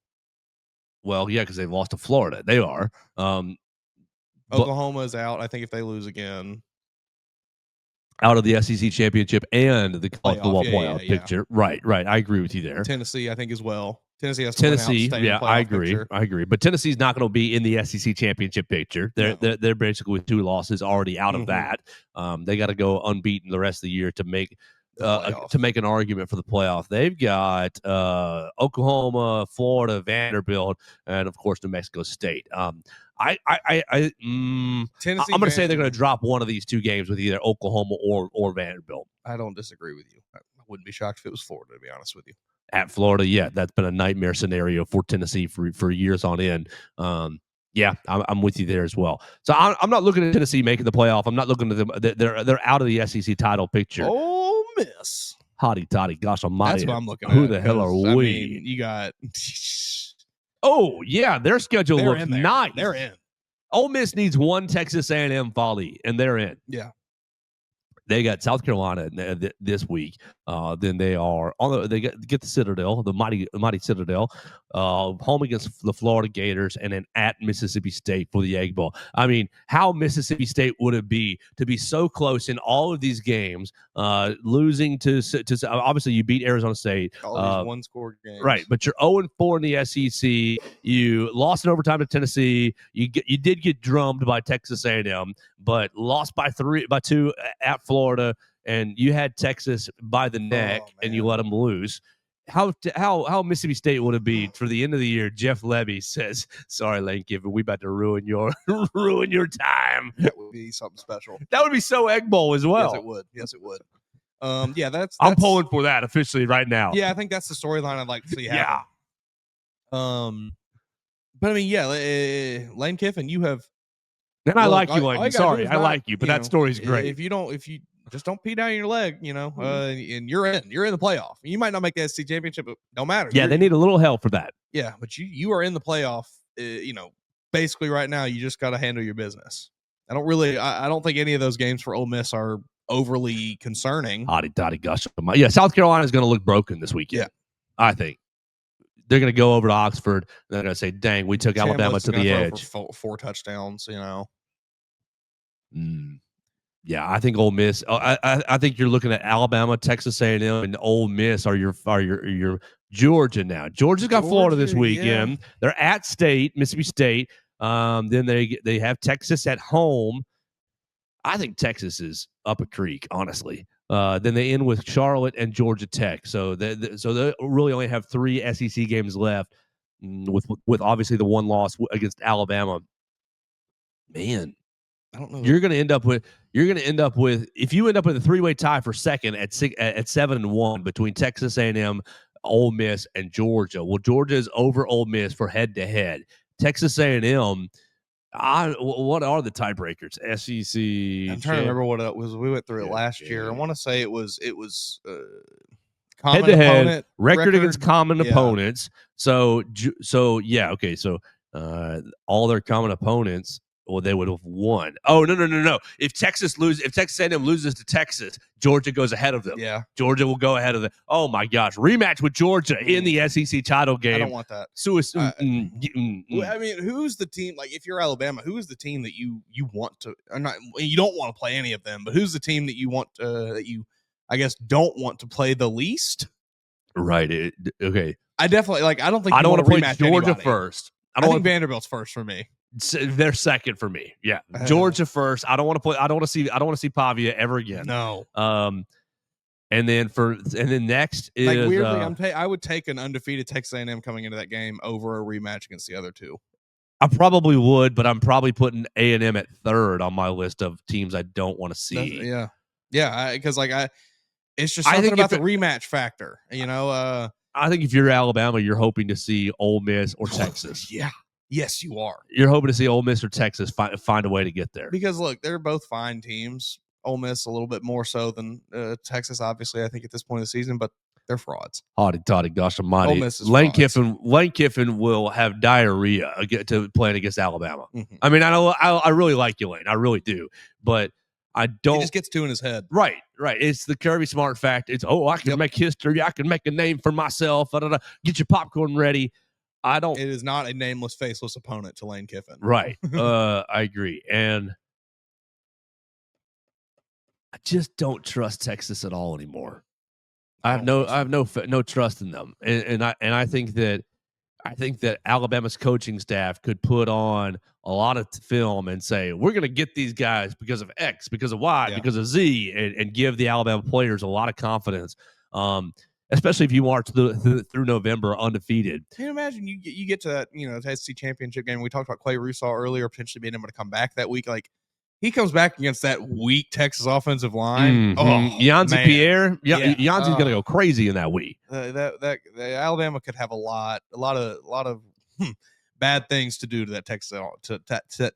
Well, yeah, because they've lost to Florida. They are. Oklahoma is out. I think if they lose again, out of the SEC championship and the college football playoff picture. Right. I agree with you there. Tennessee, I think as well. Tennessee has to yeah, I agree. Picture. I agree. But Tennessee's not going to be in the SEC championship picture. They're basically with 2 losses already out of that. They got to go unbeaten the rest of the year to make an argument for the playoff. They've got Oklahoma, Florida, Vanderbilt, and of course New Mexico State. I'm going to say they're going to drop one of these 2 games with either Oklahoma or Vanderbilt. I don't disagree with you. I wouldn't be shocked if it was Florida, to be honest with you. At Florida, yeah, that's been a nightmare scenario for Tennessee for years on end. Yeah, I'm with you there as well. So I'm not looking at Tennessee making the playoff. I'm not looking at them. They're out of the SEC title picture. Oh, Miss. Hotty toddy, gosh almighty. That's what I'm looking at. Who the hell are we? I mean, you got. Oh yeah, their schedule looks nice. They're in. Ole Miss needs 1 Texas A&M volley, and they're in. Yeah. They got South Carolina this week. Then they are they get the Citadel, the mighty Citadel, home against the Florida Gators, and then at Mississippi State for the Egg Bowl. I mean, how Mississippi State would it be to be so close in all of these games, losing to obviously you beat Arizona State, all these 1-score games, right? But you're 0-4 in the SEC. You lost in overtime to Tennessee. You did get drummed by Texas A&M, but lost by 2 at Florida, and you had Texas by the neck, and you let them lose. How Mississippi State would it be for the end of the year? Jeff Levy says, "Sorry, Lane Kiffin, we about to ruin your time." That would be something special. That would be so Egg Bowl as well. Yes, it would. Yeah, that's I'm pulling for that officially right now. Yeah, I think that's the storyline I'd like to see happen. Yeah. But I mean, Lane Kiffin, you have. And I like you, Lane. Sorry, I like you, but that story's great. If you just don't pee down your leg, and you're in the playoff. You might not make the SEC championship, but no matter. Yeah, they need a little help for that. Yeah, but you are in the playoff. Basically right now, you just got to handle your business. I don't think any of those games for Ole Miss are overly concerning. Hotty toddy gosh. Yeah, South Carolina is going to look broken this weekend. Yeah, I think. They're going to go over to Oxford. And they're going to say, dang, we took Alabama to the edge. For 4 touchdowns, Yeah, I think Ole Miss. I think you're looking at Alabama, Texas A&M, and Ole Miss are your Georgia now. Georgia's got Florida this weekend. Yeah. They're at Mississippi State. Then they have Texas at home. I think Texas is up a creek, honestly. Then they end with Charlotte and Georgia Tech. So they really only have 3 SEC games left, with obviously the 1 loss against Alabama. Man, I don't know. You're going to end up with if you end up with a 3-way tie for second at 7-1 between Texas A&M, Ole Miss, and Georgia. Well, Georgia is over Ole Miss for head-to-head. Texas A&M. What are the tiebreakers? SEC. I'm trying to remember what it was. We went through it last year. I want to say it was common head-to-head record against common opponents. So yeah, okay. So all their common opponents Well, they would have won. Oh, no. If Texas A&M loses to Texas, Georgia goes ahead of them. Yeah. Georgia will go ahead of them. Oh, my gosh. Rematch with Georgia in the SEC title game. I don't want that. Suicide. I mean, who's the team? Like, if you're Alabama, who is the team that you want to? Or not, you don't want to play any of them, but who's the team that you want that you, I guess, don't want to play the least? Right. Okay. I definitely I don't think I don't want to play rematch Georgia anybody. first. I think Vanderbilt's first for me. They're second for me. Yeah, Georgia first. I don't want to play. I don't want to see Pavia ever again. No. And then next is like weirdly, I would take an undefeated Texas A&M coming into that game over a rematch against the other two. I probably would, but I'm probably putting A&M at third on my list of teams I don't want to see. Yeah, because it's just something about the rematch factor. You know, I think if you're Alabama, you're hoping to see Ole Miss or Texas. Yeah. Yes, you are. You're hoping to see Ole Miss or Texas find a way to get there. Because, look, they're both fine teams. Ole Miss a little bit more so than Texas, obviously, I think, at this point of the season, but they're frauds. Hotty toddy, gosh almighty. Ole Miss is Lane Kiffin will have diarrhea to playing against Alabama. Mm-hmm. I mean, I really like you, Lane. I really do. But I don't. He just gets two in his head. Right. It's the Kirby Smart fact. It's, I can make history. I can make a name for myself. Get your popcorn ready. It is not a nameless, faceless opponent to Lane Kiffin. Right. I agree. And I just don't trust Texas at all anymore. I have no trust in them. And I think that Alabama's coaching staff could put on a lot of film and say, we're going to get these guys because of X, because of Y, because of Z, and give the Alabama players a lot of confidence. Especially if you march through November undefeated. Can you imagine you get to that SEC championship game? We talked about Clay Russaw earlier, potentially being able to come back that week. Like, he comes back against that weak Texas offensive line. Mm-hmm. Yanzi Pierre, Yanzi's going to go crazy in that week. The Alabama could have a lot of bad things to do to that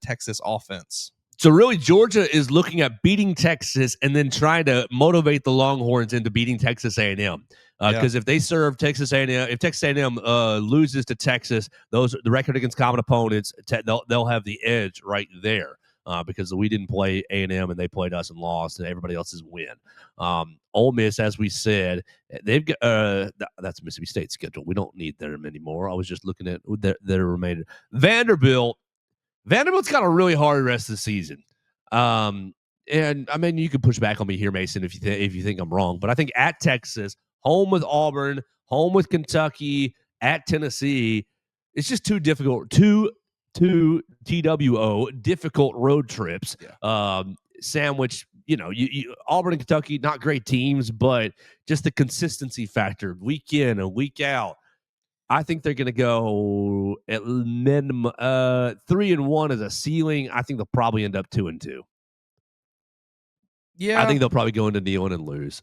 Texas offense. So really, Georgia is looking at beating Texas and then trying to motivate the Longhorns into beating Texas A&M. Because if they serve Texas A&M, if Texas A&M loses to Texas, the record against common opponents, they'll have the edge right there. Because we didn't play A&M and they played us and lost, and everybody else's win. Ole Miss, as we said, they've got that's Mississippi State's schedule. We don't need them anymore. I was just looking at their remainder. Vanderbilt's got a really hard rest of the season. And I mean, you can push back on me here, Mason, if you think I'm wrong, but I think at Texas, home with Auburn, home with Kentucky, at Tennessee, it's just too difficult. Two TWO difficult road trips. Sandwich, Auburn and Kentucky, not great teams, but just the consistency factor, week in and week out. I think they're going to go at minimum 3-1 as a ceiling. I think they'll probably end up 2-2. Yeah, I think they'll probably go into Neyland and lose.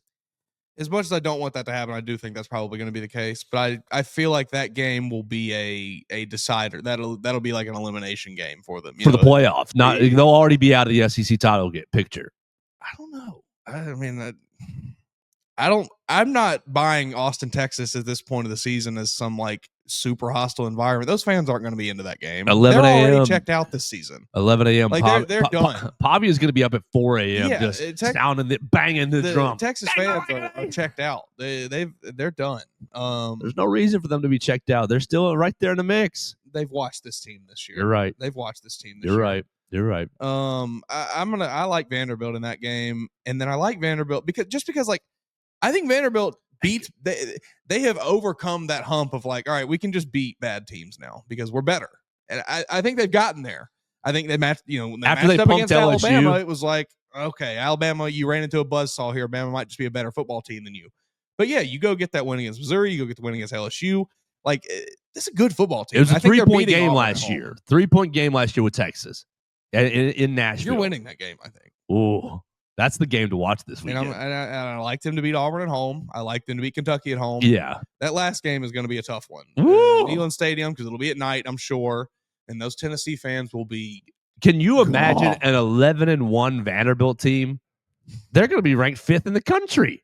As much as I don't want that to happen, I do think that's probably going to be the case. But I feel like that game will be a decider. That'll be like an elimination game for them the playoff. They'll already be out of the SEC title picture. I don't know. I mean, I'm not buying Austin, Texas at this point of the season as some like super hostile environment. Those fans aren't going to be into that game. 11 They're a.m. already checked out this season. 11 a.m. Like they're done. Pavia is going to be up at 4 a.m. Yeah, just sounding banging the drum. Texas fans are checked out. They're done. There's no reason for them to be checked out. They're still right there in the mix. They've watched this team this year. You're right. They've watched this team this year. You're right. I like Vanderbilt in that game, and then I like Vanderbilt because like I think Vanderbilt beats they have overcome that hump of like, all right, we can just beat bad teams now because we're better, and I think they've gotten there. I think they matched, when they after matched they up pumped against Alabama, LSU. it was like, okay, Alabama, you ran into a buzzsaw here. Alabama might just be a better football team than you, but yeah, you go get that win against Missouri, you go get the win against LSU. Like, this is a good football team. It was a 3-point game last year. 3-point game last year with Texas in Nashville. You're winning that game, I think. Ooh. That's the game to watch this weekend. And I like them to beat Auburn at home. I like them to beat Kentucky at home. Yeah. That last game is going to be a tough one. Neyland Stadium, because it'll be at night, I'm sure. And those Tennessee fans will be. Can you imagine an 11-1 Vanderbilt team? They're going to be ranked 5th in the country.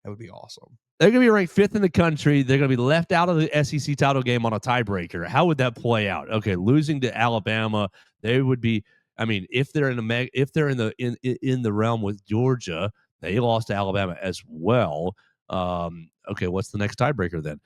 That would be awesome. They're going to be ranked 5th in the country. They're going to be left out of the SEC title game on a tiebreaker. How would that play out? Okay, losing to Alabama, they would be. I mean, if they're in the realm with Georgia, they lost to Alabama as well. Okay, what's the next tiebreaker then?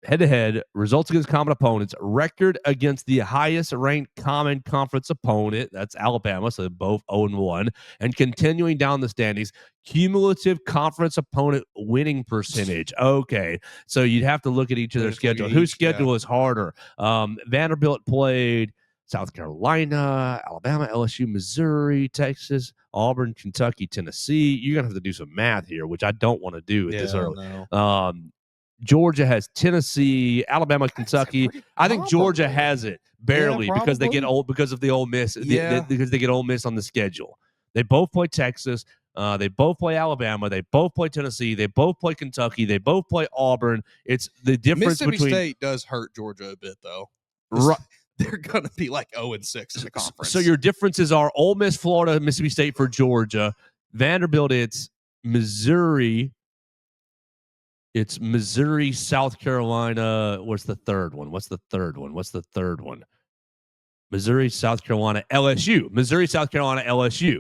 Head-to-head, results against common opponents, record against the highest-ranked common conference opponent, that's Alabama, so they're both 0-1, and continuing down the standings, cumulative conference opponent winning percentage. Okay, so you'd have to look at each of their schedule. Whose schedule is harder? Vanderbilt played South Carolina, Alabama, LSU, Missouri, Texas, Auburn, Kentucky, Tennessee. You're going to have to do some math here, which I don't want to do at this early. No. Georgia has Tennessee, Alabama, Kentucky. I think Georgia has it barely because they get old because of the Ole Miss. Because they get Ole Miss on the schedule. They both play Texas. They both play Alabama. They both play Tennessee. They both play Kentucky. They both play Auburn. It's the difference Mississippi between State does hurt Georgia a bit though. Right. They're gonna be like 0-6 in the conference. So your differences are Ole Miss, Florida, Mississippi State for Georgia. Vanderbilt, it's Missouri. It's Missouri, South Carolina. What's the third one? Missouri, South Carolina, LSU. Missouri, South Carolina, LSU.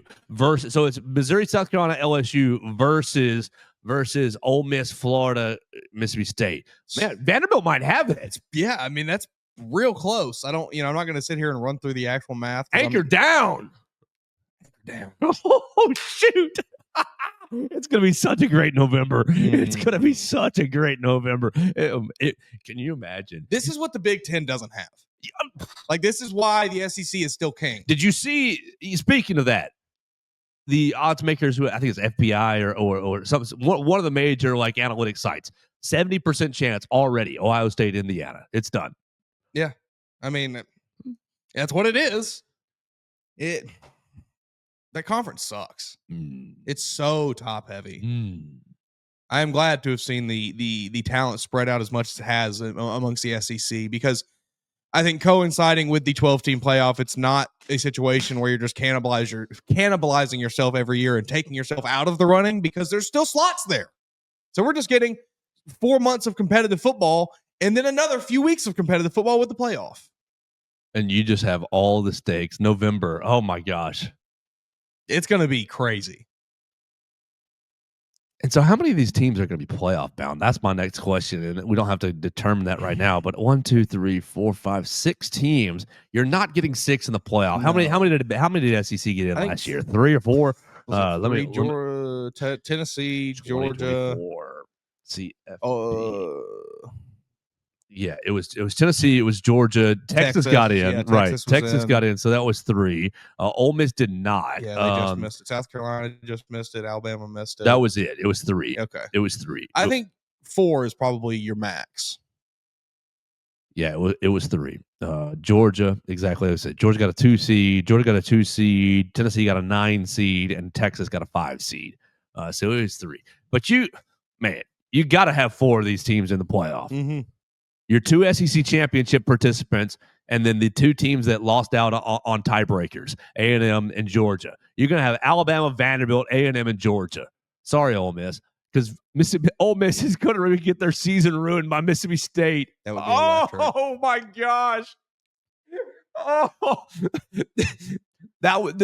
So it's Missouri, South Carolina, LSU versus Ole Miss, Florida, Mississippi State. Man, Vanderbilt might have it. Yeah, I mean that's real close. I'm not going to sit here and run through the actual math. Anchor down. Oh shoot. It's going to be such a great November. It's going to be such a great November. Can you imagine? This is what the Big Ten doesn't have. Like, this is why the SEC is still king. Did you see, speaking of that, the odds makers, who I think it's FPI or something, one of the major like analytics sites, 70% chance already, Ohio State, Indiana. It's done. Yeah. I mean, that's what it is. That conference sucks. It's so top heavy. I am glad to have seen the talent spread out as much as it has amongst the SEC, because I think coinciding with the 12-team playoff, it's not a situation where you're just cannibalizing yourself every year and taking yourself out of the running, because there's still slots there. So we're just getting 4 months of competitive football and then another few weeks of competitive football with the playoff. And you just have all the stakes. November. Oh my gosh. It's going to be crazy. And so how many of these teams are going to be playoff bound? That's my next question. And we don't have to determine that right now, but 1, 2, 3, 4, 5, 6 teams. You're not getting 6 in the playoff. No. How many did SEC get in last year? 3 or 4? Tennessee, Georgia. CFP. Yeah, it was Tennessee, it was Georgia, Texas got in, yeah, right? Texas got in, so that was 3. Ole Miss did not. Yeah, they just missed it. South Carolina just missed it. Alabama missed it. That was it. It was 3. Okay, it was 3. I think 4 is probably your max. Yeah, it was 3. Georgia, exactly as I said. Georgia got a 2 seed. Tennessee got a 9 seed, and Texas got a 5 seed. So it was 3. But you got to have 4 of these teams in the playoff. Mm-hmm. Your 2 SEC championship participants, and then the 2 teams that lost out on tiebreakers, A&M and Georgia. You're going to have Alabama, Vanderbilt, A&M, and Georgia. Sorry, Ole Miss, because Ole Miss is going to get their season ruined by Mississippi State. That would be electric. Oh my gosh! Oh, that would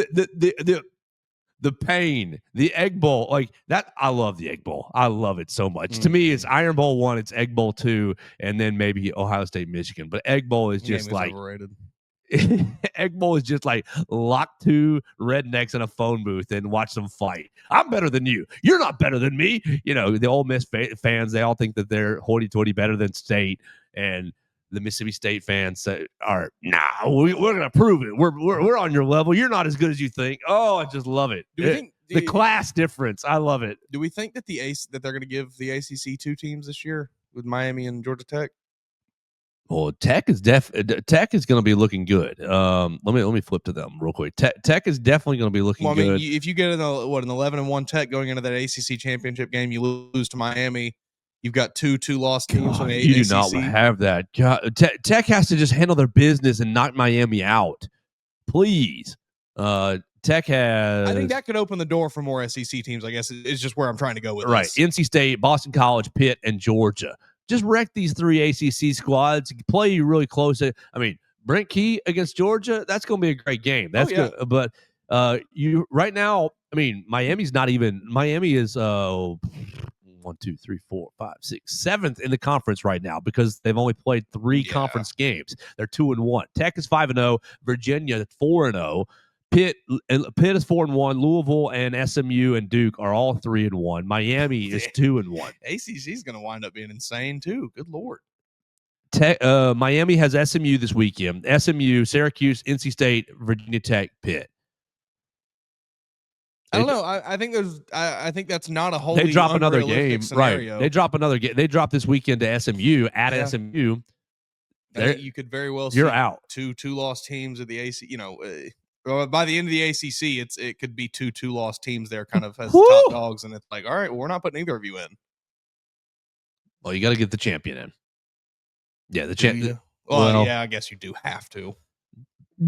the pain, the Egg Bowl, like that. I love the Egg Bowl. I love it so much. To me, it's Iron Bowl 1, it's Egg Bowl 2, and then maybe Ohio State, Michigan. But Egg Bowl is just like overrated. Egg Bowl is just like lock 2 rednecks in a phone booth and watch them fight. I'm better than you. You're not better than me. You know, the Ole Miss fans, they all think that they're hoity-toity better than State, and the Mississippi State fans say, we're going to prove it. We're on your level. You're not as good as you think. Oh, I just love it. The class difference. I love it. Do we think that that they're going to give the ACC 2 teams this year with Miami and Georgia Tech? Well, Tech is going to be looking good. Let me flip to them real quick. Tech is definitely going to be looking good. If you get an 11-1 Tech going into that ACC championship game, you lose to Miami. You've got two lost teams from the ACC. You do not have that. God, Tech has to just handle their business and knock Miami out. Please. Tech has... I think that could open the door for more SEC teams, I guess, is just where I'm trying to go with right. this. NC State, Boston College, Pitt, and Georgia. Just wreck these 3 ACC squads. Play you really close. I mean, Brent Key against Georgia, that's going to be a great game. That's good. But you right now, I mean, Miami is 1, 2, 3, 4, 5, 6, 7th in the conference right now because they've only played 3 conference games. They're 2-1. Tech is 5-0. Virginia 4-0. Pitt is 4-1. Louisville and SMU and Duke are all 3-1. Miami is 2-1. ACC is going to wind up being insane too. Good Lord. Miami has SMU this weekend. SMU, Syracuse, NC State, Virginia Tech, Pitt. I don't know. I think I think that's not a wholly they drop another game, scenario. right? They drop another game. They drop this weekend to SMU at SMU. I think you could very well. You're see out. Two lost teams at the AC. By the end of the ACC, it could be two lost teams there, kind of as top dogs, and it's like, all right, well, we're not putting either of you in. Well, you got to get the champion in. Yeah, the champion. Well, yeah, I guess you do have to.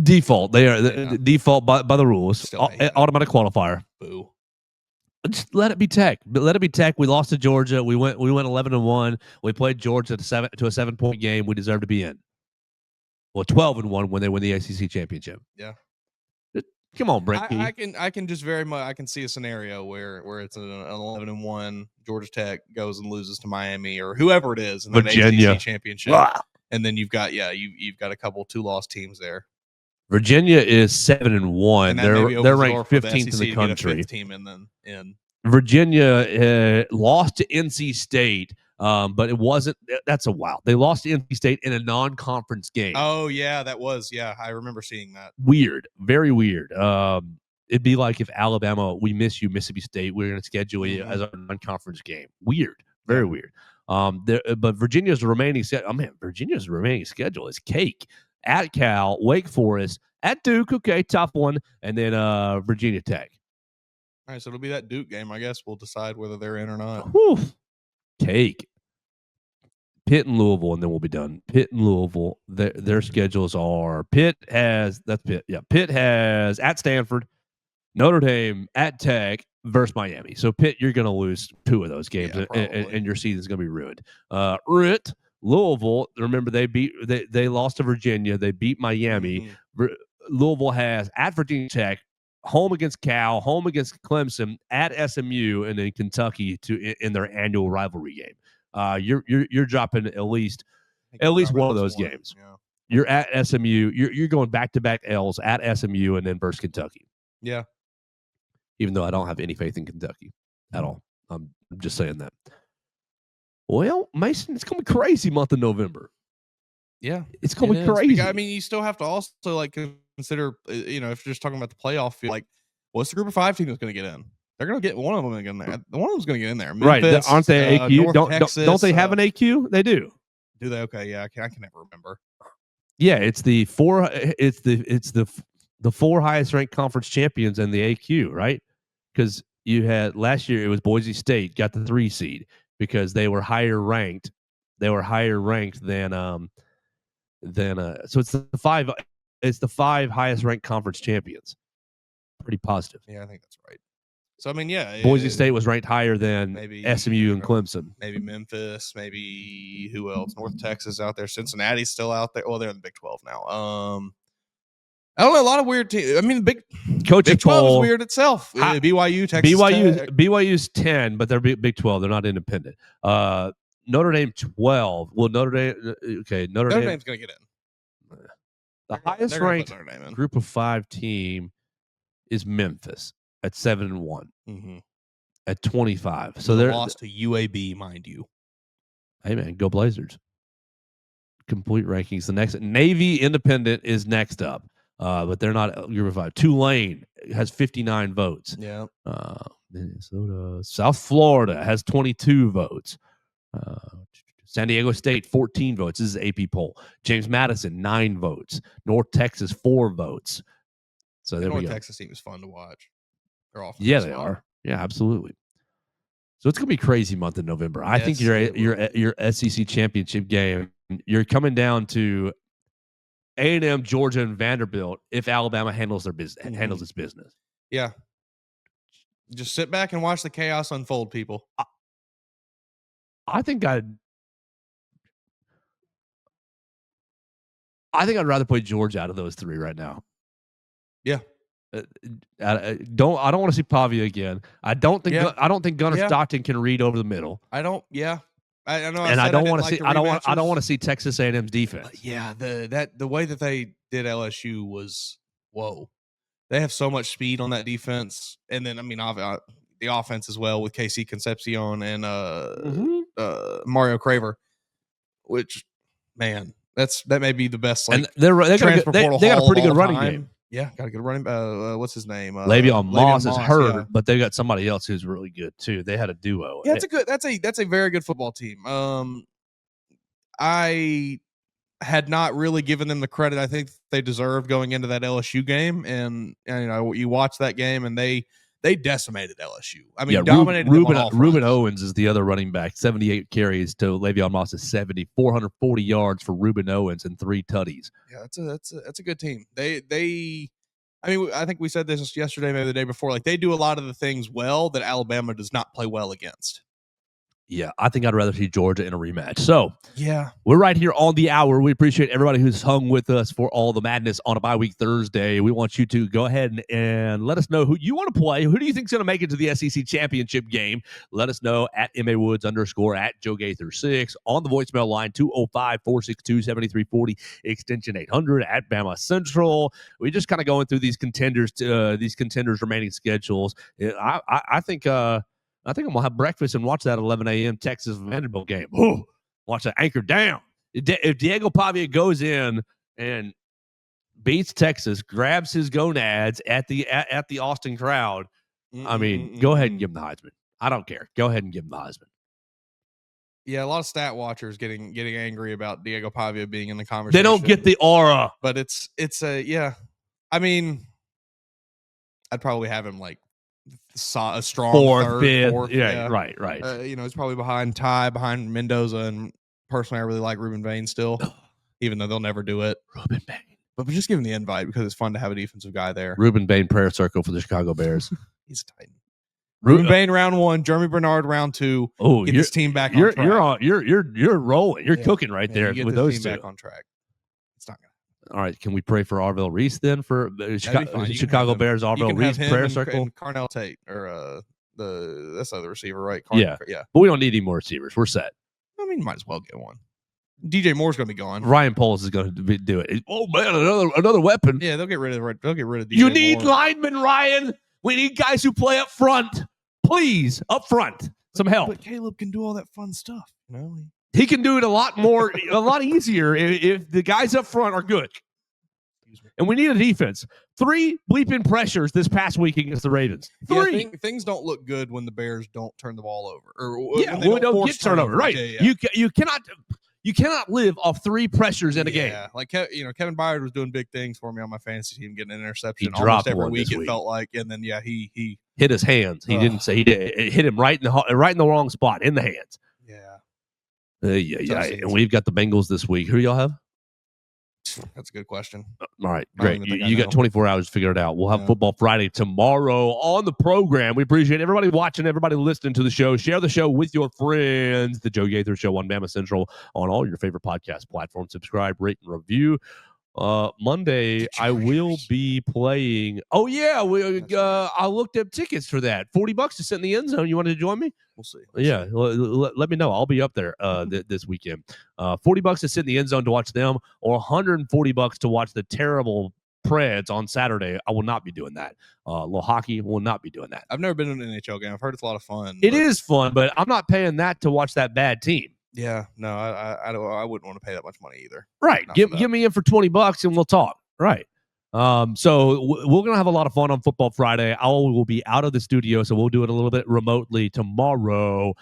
Default. They are default by the rules. Automatic qualifier. Boo. Just let it be Tech. Let it be Tech. We lost to Georgia. We went 11-1. We played Georgia to a 7-point game. We deserve to be in. Well, 12-1 when they win the ACC championship. Yeah. Come on, Brent. I can just very much I can see a scenario where it's an 11-1 Georgia Tech goes and loses to Miami or whoever it is in the ACC championship, and then you've got you've got a couple 2-loss teams there. Virginia is 7-1. They're ranked 15th in the country. Team and then in Virginia lost to NC State. But it wasn't. That's a wow. They lost to NC State in a non-conference game. Oh yeah, that was. Yeah, I remember seeing that. Weird, very weird. It'd be like if Alabama, we miss you, Mississippi State. We're going to schedule you as a non-conference game. Weird, very weird. But Virginia's remaining schedule is cake at Cal, Wake Forest, at Duke. Okay, tough one, and then Virginia Tech. All right, so it'll be that Duke game. I guess we'll decide whether they're in or not. Whew. Cake. Pitt and Louisville, and then we'll be done. Pitt and Louisville, their schedules are Pitt has at Stanford, Notre Dame, at Tech versus Miami. So Pitt, you're going to lose 2 of those games, and your season's going to be ruined. Louisville, remember they lost to Virginia. They beat Miami. Louisville has at Virginia Tech, home against Cal, home against Clemson, at SMU, and then Kentucky in their annual rivalry game. You're dropping at least one of those games. Yeah. You're at SMU. You're going back-to-back L's at SMU and then versus Kentucky. Yeah. Even though I don't have any faith in Kentucky at all. I'm just saying that. Well, Mason, it's going to be crazy month of November. Yeah. It's going to be crazy. I mean, you still have to also consider, if you're just talking about the playoff field, what's the group of 5 team that's going to get in? They're going to get one of them going to get in there. One of them's going to get in there. Memphis, right? Aren't they AQ? Don't they have an AQ? They do. Do they? Okay, yeah. I can never remember. Yeah, it's the 4. It's the 4 highest ranked conference champions in the AQ, right? Because you had last year it was Boise State got the 3 seed because they were higher ranked. They were higher ranked than so it's the 5. It's the 5 highest ranked conference champions. Pretty positive. Yeah, I think that's right. So I mean, yeah, Boise State was ranked higher than maybe SMU and Clemson. Maybe Memphis. Maybe who else? North Texas out there. Cincinnati's still out there. Well, they're in the Big 12 now. I don't know. A lot of weird teams. I mean, Big 12 is weird itself. BYU, Texas Tech. BYU's 10, but they're Big 12. They're not independent. Notre Dame 12. Well, Notre Dame's going to get in. The highest ranked group of 5 team is Memphis at 7-1 at 25. So they're lost to UAB, mind you. Hey man, go Blazers! Complete rankings. The next Navy Independent is next up, but they're not group of 5. Tulane has 59 votes. Yeah. Minnesota, South Florida has 22 votes. San Diego State, 14 votes. This is an AP poll. James Madison, 9 votes. North Texas, 4 votes. So there we go. North Texas team is fun to watch. They're awful. Yeah, they are. Yeah, absolutely. So it's gonna be a crazy month in November. I think your SEC championship game. You're coming down to A&M, Georgia, and Vanderbilt. If Alabama handles their business, handles its business. Yeah. Just sit back and watch the chaos unfold, people. I think I think I'd rather play Georgia out of those three right now. Yeah. I don't want to see Pavia again. I don't think Gunnar Stockton can read over the middle. I don't. Yeah. I know. And I don't want to see. I don't want to see Texas A&M's defense. Yeah. The way that they did LSU was whoa. They have so much speed on that defense, and then the offense as well with KC Concepcion and Mario Craver, which man, that may be the best. Like, and they got a pretty good running game. Yeah, got a good running. What's his name? Le'Veon Moss is hurt, but they got somebody else who's really good too. They had a duo. Yeah, that's a very good football team. I had not really given them the credit I think they deserved going into that LSU game, and you watch that game and they decimated LSU. I mean, dominated Ruben Owens is the other running back. 78 carries to Le'Veon Moss's 70, 440 yards for Ruben Owens and 3 tutties. Yeah, that's a good team. I think we said this yesterday, maybe the day before. Like, they do a lot of the things well that Alabama does not play well against. Yeah, I think I'd rather see Georgia in a rematch. So, yeah, we're right here on the hour. We appreciate everybody who's hung with us for all the madness on a bye week Thursday. We want you to go ahead and let us know who you want to play. Who do you think is going to make it to the SEC championship game? Let us know at MAWoods _ at Joe Gaither 6 on the voicemail line 205-462-7340 extension 800 at Bama Central. We're just kind of going through these contenders remaining schedules. I think I'm going to have breakfast and watch that 11 a.m. Texas Vanderbilt game. Ooh, watch that anchor down. If Diego Pavia goes in and beats Texas, grabs his gonads at the Austin crowd, go ahead and give him the Heisman. I don't care. Go ahead and give him the Heisman. Yeah, a lot of stat watchers getting angry about Diego Pavia being in the conversation. They don't get the aura. But it's yeah. I mean, I'd probably have him like a strong fourth, fifth. Yeah, right. He's probably behind Mendoza, and personally, I really like Ruben Bain still, even though they'll never do it. Ruben Bain, but just give him the invite because it's fun to have a defensive guy there. Ruben Bain prayer circle for the Chicago Bears. He's a Titan. Ruben Bain round 1, Jeremy Bernard round 2. Oh, get this team back on track. You're rolling. You're cooking right there with those two. Back on track. It's not gonna. All right, can we pray for Arvell Reese then for Chicago Bears? Arvell Reese prayer circle. And Carnell Tate or this other receiver, right? Yeah. But we don't need any more receivers. We're set. I mean, might as well get one. DJ Moore's going to be gone. Ryan Poles is going to do it. Oh man, another weapon. Yeah, they'll get rid of DJ You need Moore. Linemen, Ryan. We need guys who play up front. Please, up front, some help. But Caleb can do all that fun stuff. He can do it a lot easier if the guys up front are good. And we need a defense. 3 bleeping pressures this past week against the Ravens. 3. Yeah, things don't look good when the Bears don't turn the ball over. Or when they don't get turnover. Right. Yeah. You cannot live off 3 pressures in a game. Yeah, like Kevin Byard was doing big things for me on my fantasy team, getting an interception almost every week. It felt like, and then he hit his hands. He didn't say he did. It hit him right in the wrong spot in the hands. Yeah. And we've got the Bengals this week. Who do y'all have? That's a good question. All right, great. You got 24 hours to figure it out. We'll have Football Friday tomorrow on the program. We appreciate everybody watching, everybody listening to the show. Share the show with your friends. The Joe Gaither Show on Bama Central on all your favorite podcast platforms. Subscribe, rate, and review. Monday, I will be playing. Oh, yeah. I looked up tickets for that. $40 to sit in the end zone. You want to join me? We'll see. Let me know. I'll be up there this weekend. $40 to sit in the end zone to watch them, or $140 to watch the terrible Preds on Saturday. I will not be doing that. Little hockey will not be doing that. I've never been to an NHL game. I've heard it's a lot of fun. It is fun, but I'm not paying that to watch that bad team. Yeah, no, I wouldn't want to pay that much money either. Right. Give me in for $20 and we'll talk. Right. So we're going to have a lot of fun on Football Friday. I will be out of the studio, so we'll do it a little bit remotely tomorrow.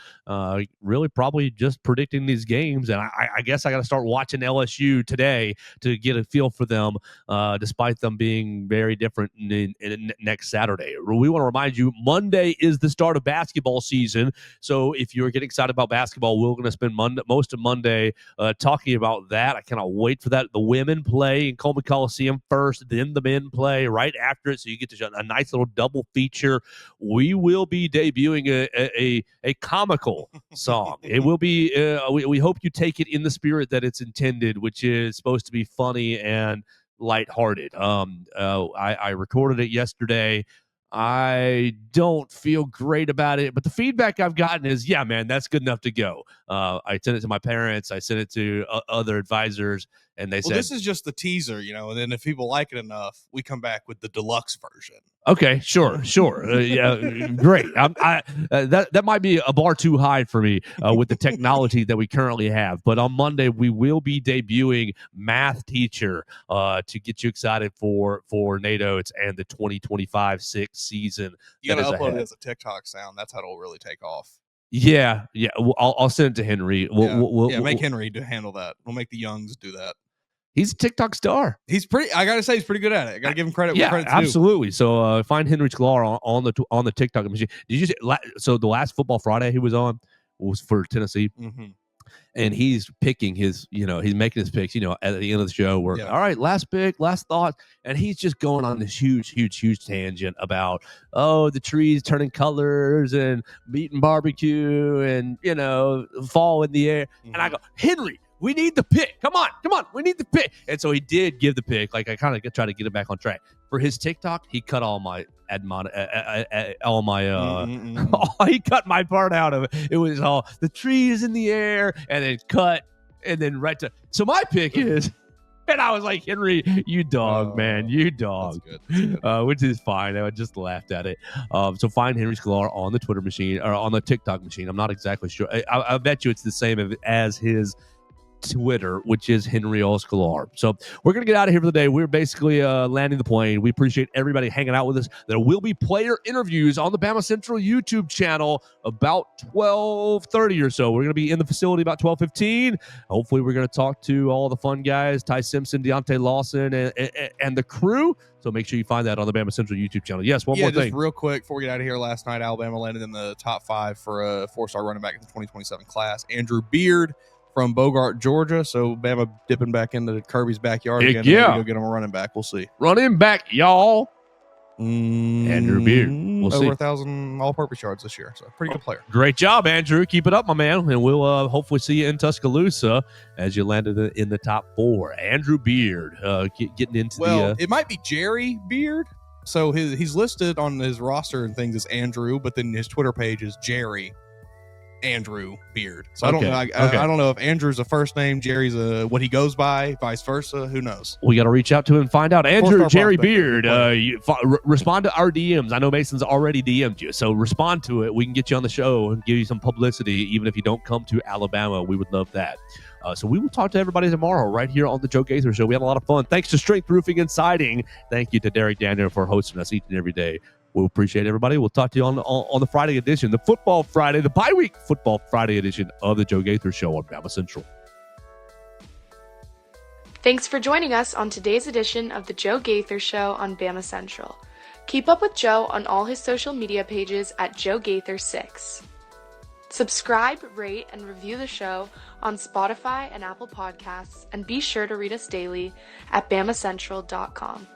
Really probably just predicting these games. And I guess I got to start watching LSU today to get a feel for them, despite them being very different in next Saturday. We want to remind you, Monday is the start of basketball season. So if you're getting excited about basketball, we're going to spend most of Monday talking about that. I cannot wait for that. The women play in Coleman Coliseum first. The then the men play right after it, so you get to a nice little double feature. We will be debuting a comical song. It will be. We hope you take it in the spirit that it's intended, which is supposed to be funny and lighthearted. I recorded it yesterday. I don't feel great about it, but the feedback I've gotten is, yeah, man, that's good enough to go. I sent it to my parents. I sent it to other advisors, and they said, this is just the teaser, and then if people like it enough, we come back with the deluxe version. Okay, sure. Yeah, great. That might be a bar too high for me with the technology that we currently have. But on Monday, we will be debuting Math Teacher to get you excited for NATO and the 2025-6 season. You got to upload it as a TikTok sound. That's how it'll really take off. Yeah. I'll send it to Henry. Make Henry to handle that. We'll make the Youngs do that. He's a TikTok star. I gotta say, he's pretty good at it. I gotta give him credit. Yeah, absolutely. So find Henry Sklar on the TikTok machine. Did you see? So the last Football Friday he was on was for Tennessee, and he's picking his. He's making his picks. At the end of the show, we're all right. Last pick, last thought, and he's just going on this huge tangent about the trees turning colors and meat and barbecue and fall in the air. And I go, Henry, we need the pick. Come on. We need the pick. And so he did give the pick. Like I kind of try to get it back on track. For his TikTok, he cut all my he cut my part out of it. It was all the trees in the air and then cut and then right to. So my pick is, and I was like, Henry, you dog, man, you dog. That's good. Which is fine. I just laughed at it. So find Henry Sklar on the Twitter machine or on the TikTok machine. I'm not exactly sure. I bet you it's the same as his Twitter, which is Henry Sklar. So we're going to get out of here for the day. We're basically landing the plane. We appreciate everybody hanging out with us. There will be player interviews on the Bama Central YouTube channel about 12:30 or so. We're going to be in the facility about 12:15. Hopefully we're going to talk to all the fun guys, Ty Simpson, Deontay Lawson, and the crew. So make sure you find that on the Bama Central YouTube channel. Yes, one more thing. Just real quick before we get out of here, last night Alabama landed in the top 5 for a 4-star running back in the 2027 class. Andrew Beard from Bogart, Georgia. So Bama dipping back into Kirby's backyard again. Yeah. Go get him a running back. We'll see. Running back, y'all. Andrew Beard. We'll see. Over 1,000 all-purpose yards this year. So pretty good player. Great job, Andrew. Keep it up, my man. And we'll hopefully see you in Tuscaloosa as you landed in the top 4. Andrew Beard getting into it might be Jerry Beard. So he's listed on his roster and things as Andrew, but then his Twitter page is Jerry Andrew Beard. So I don't know. I don't know if Andrew's a first name, Jerry's what he goes by, vice versa. Who knows? We got to reach out to him and find out. Andrew, Jerry Beard, respond to our DMs. I know Mason's already DM'd you, so respond to it. We can get you on the show and give you some publicity, even if you don't come to Alabama. We would love that. So we will talk to everybody tomorrow right here on the Joe Gaither Show. We had a lot of fun. Thanks to Strength Roofing and Siding. Thank you to Derek Daniel for hosting us each and every day. We'll appreciate everybody. We'll talk to you on the Friday edition, the Football Friday, the bye-week Football Friday edition of the Joe Gaither Show on Bama Central. Thanks for joining us on today's edition of the Joe Gaither Show on Bama Central. Keep up with Joe on all his social media pages at Joe Gaither6. Subscribe, rate, and review the show on Spotify and Apple Podcasts, and be sure to read us daily at BamaCentral.com.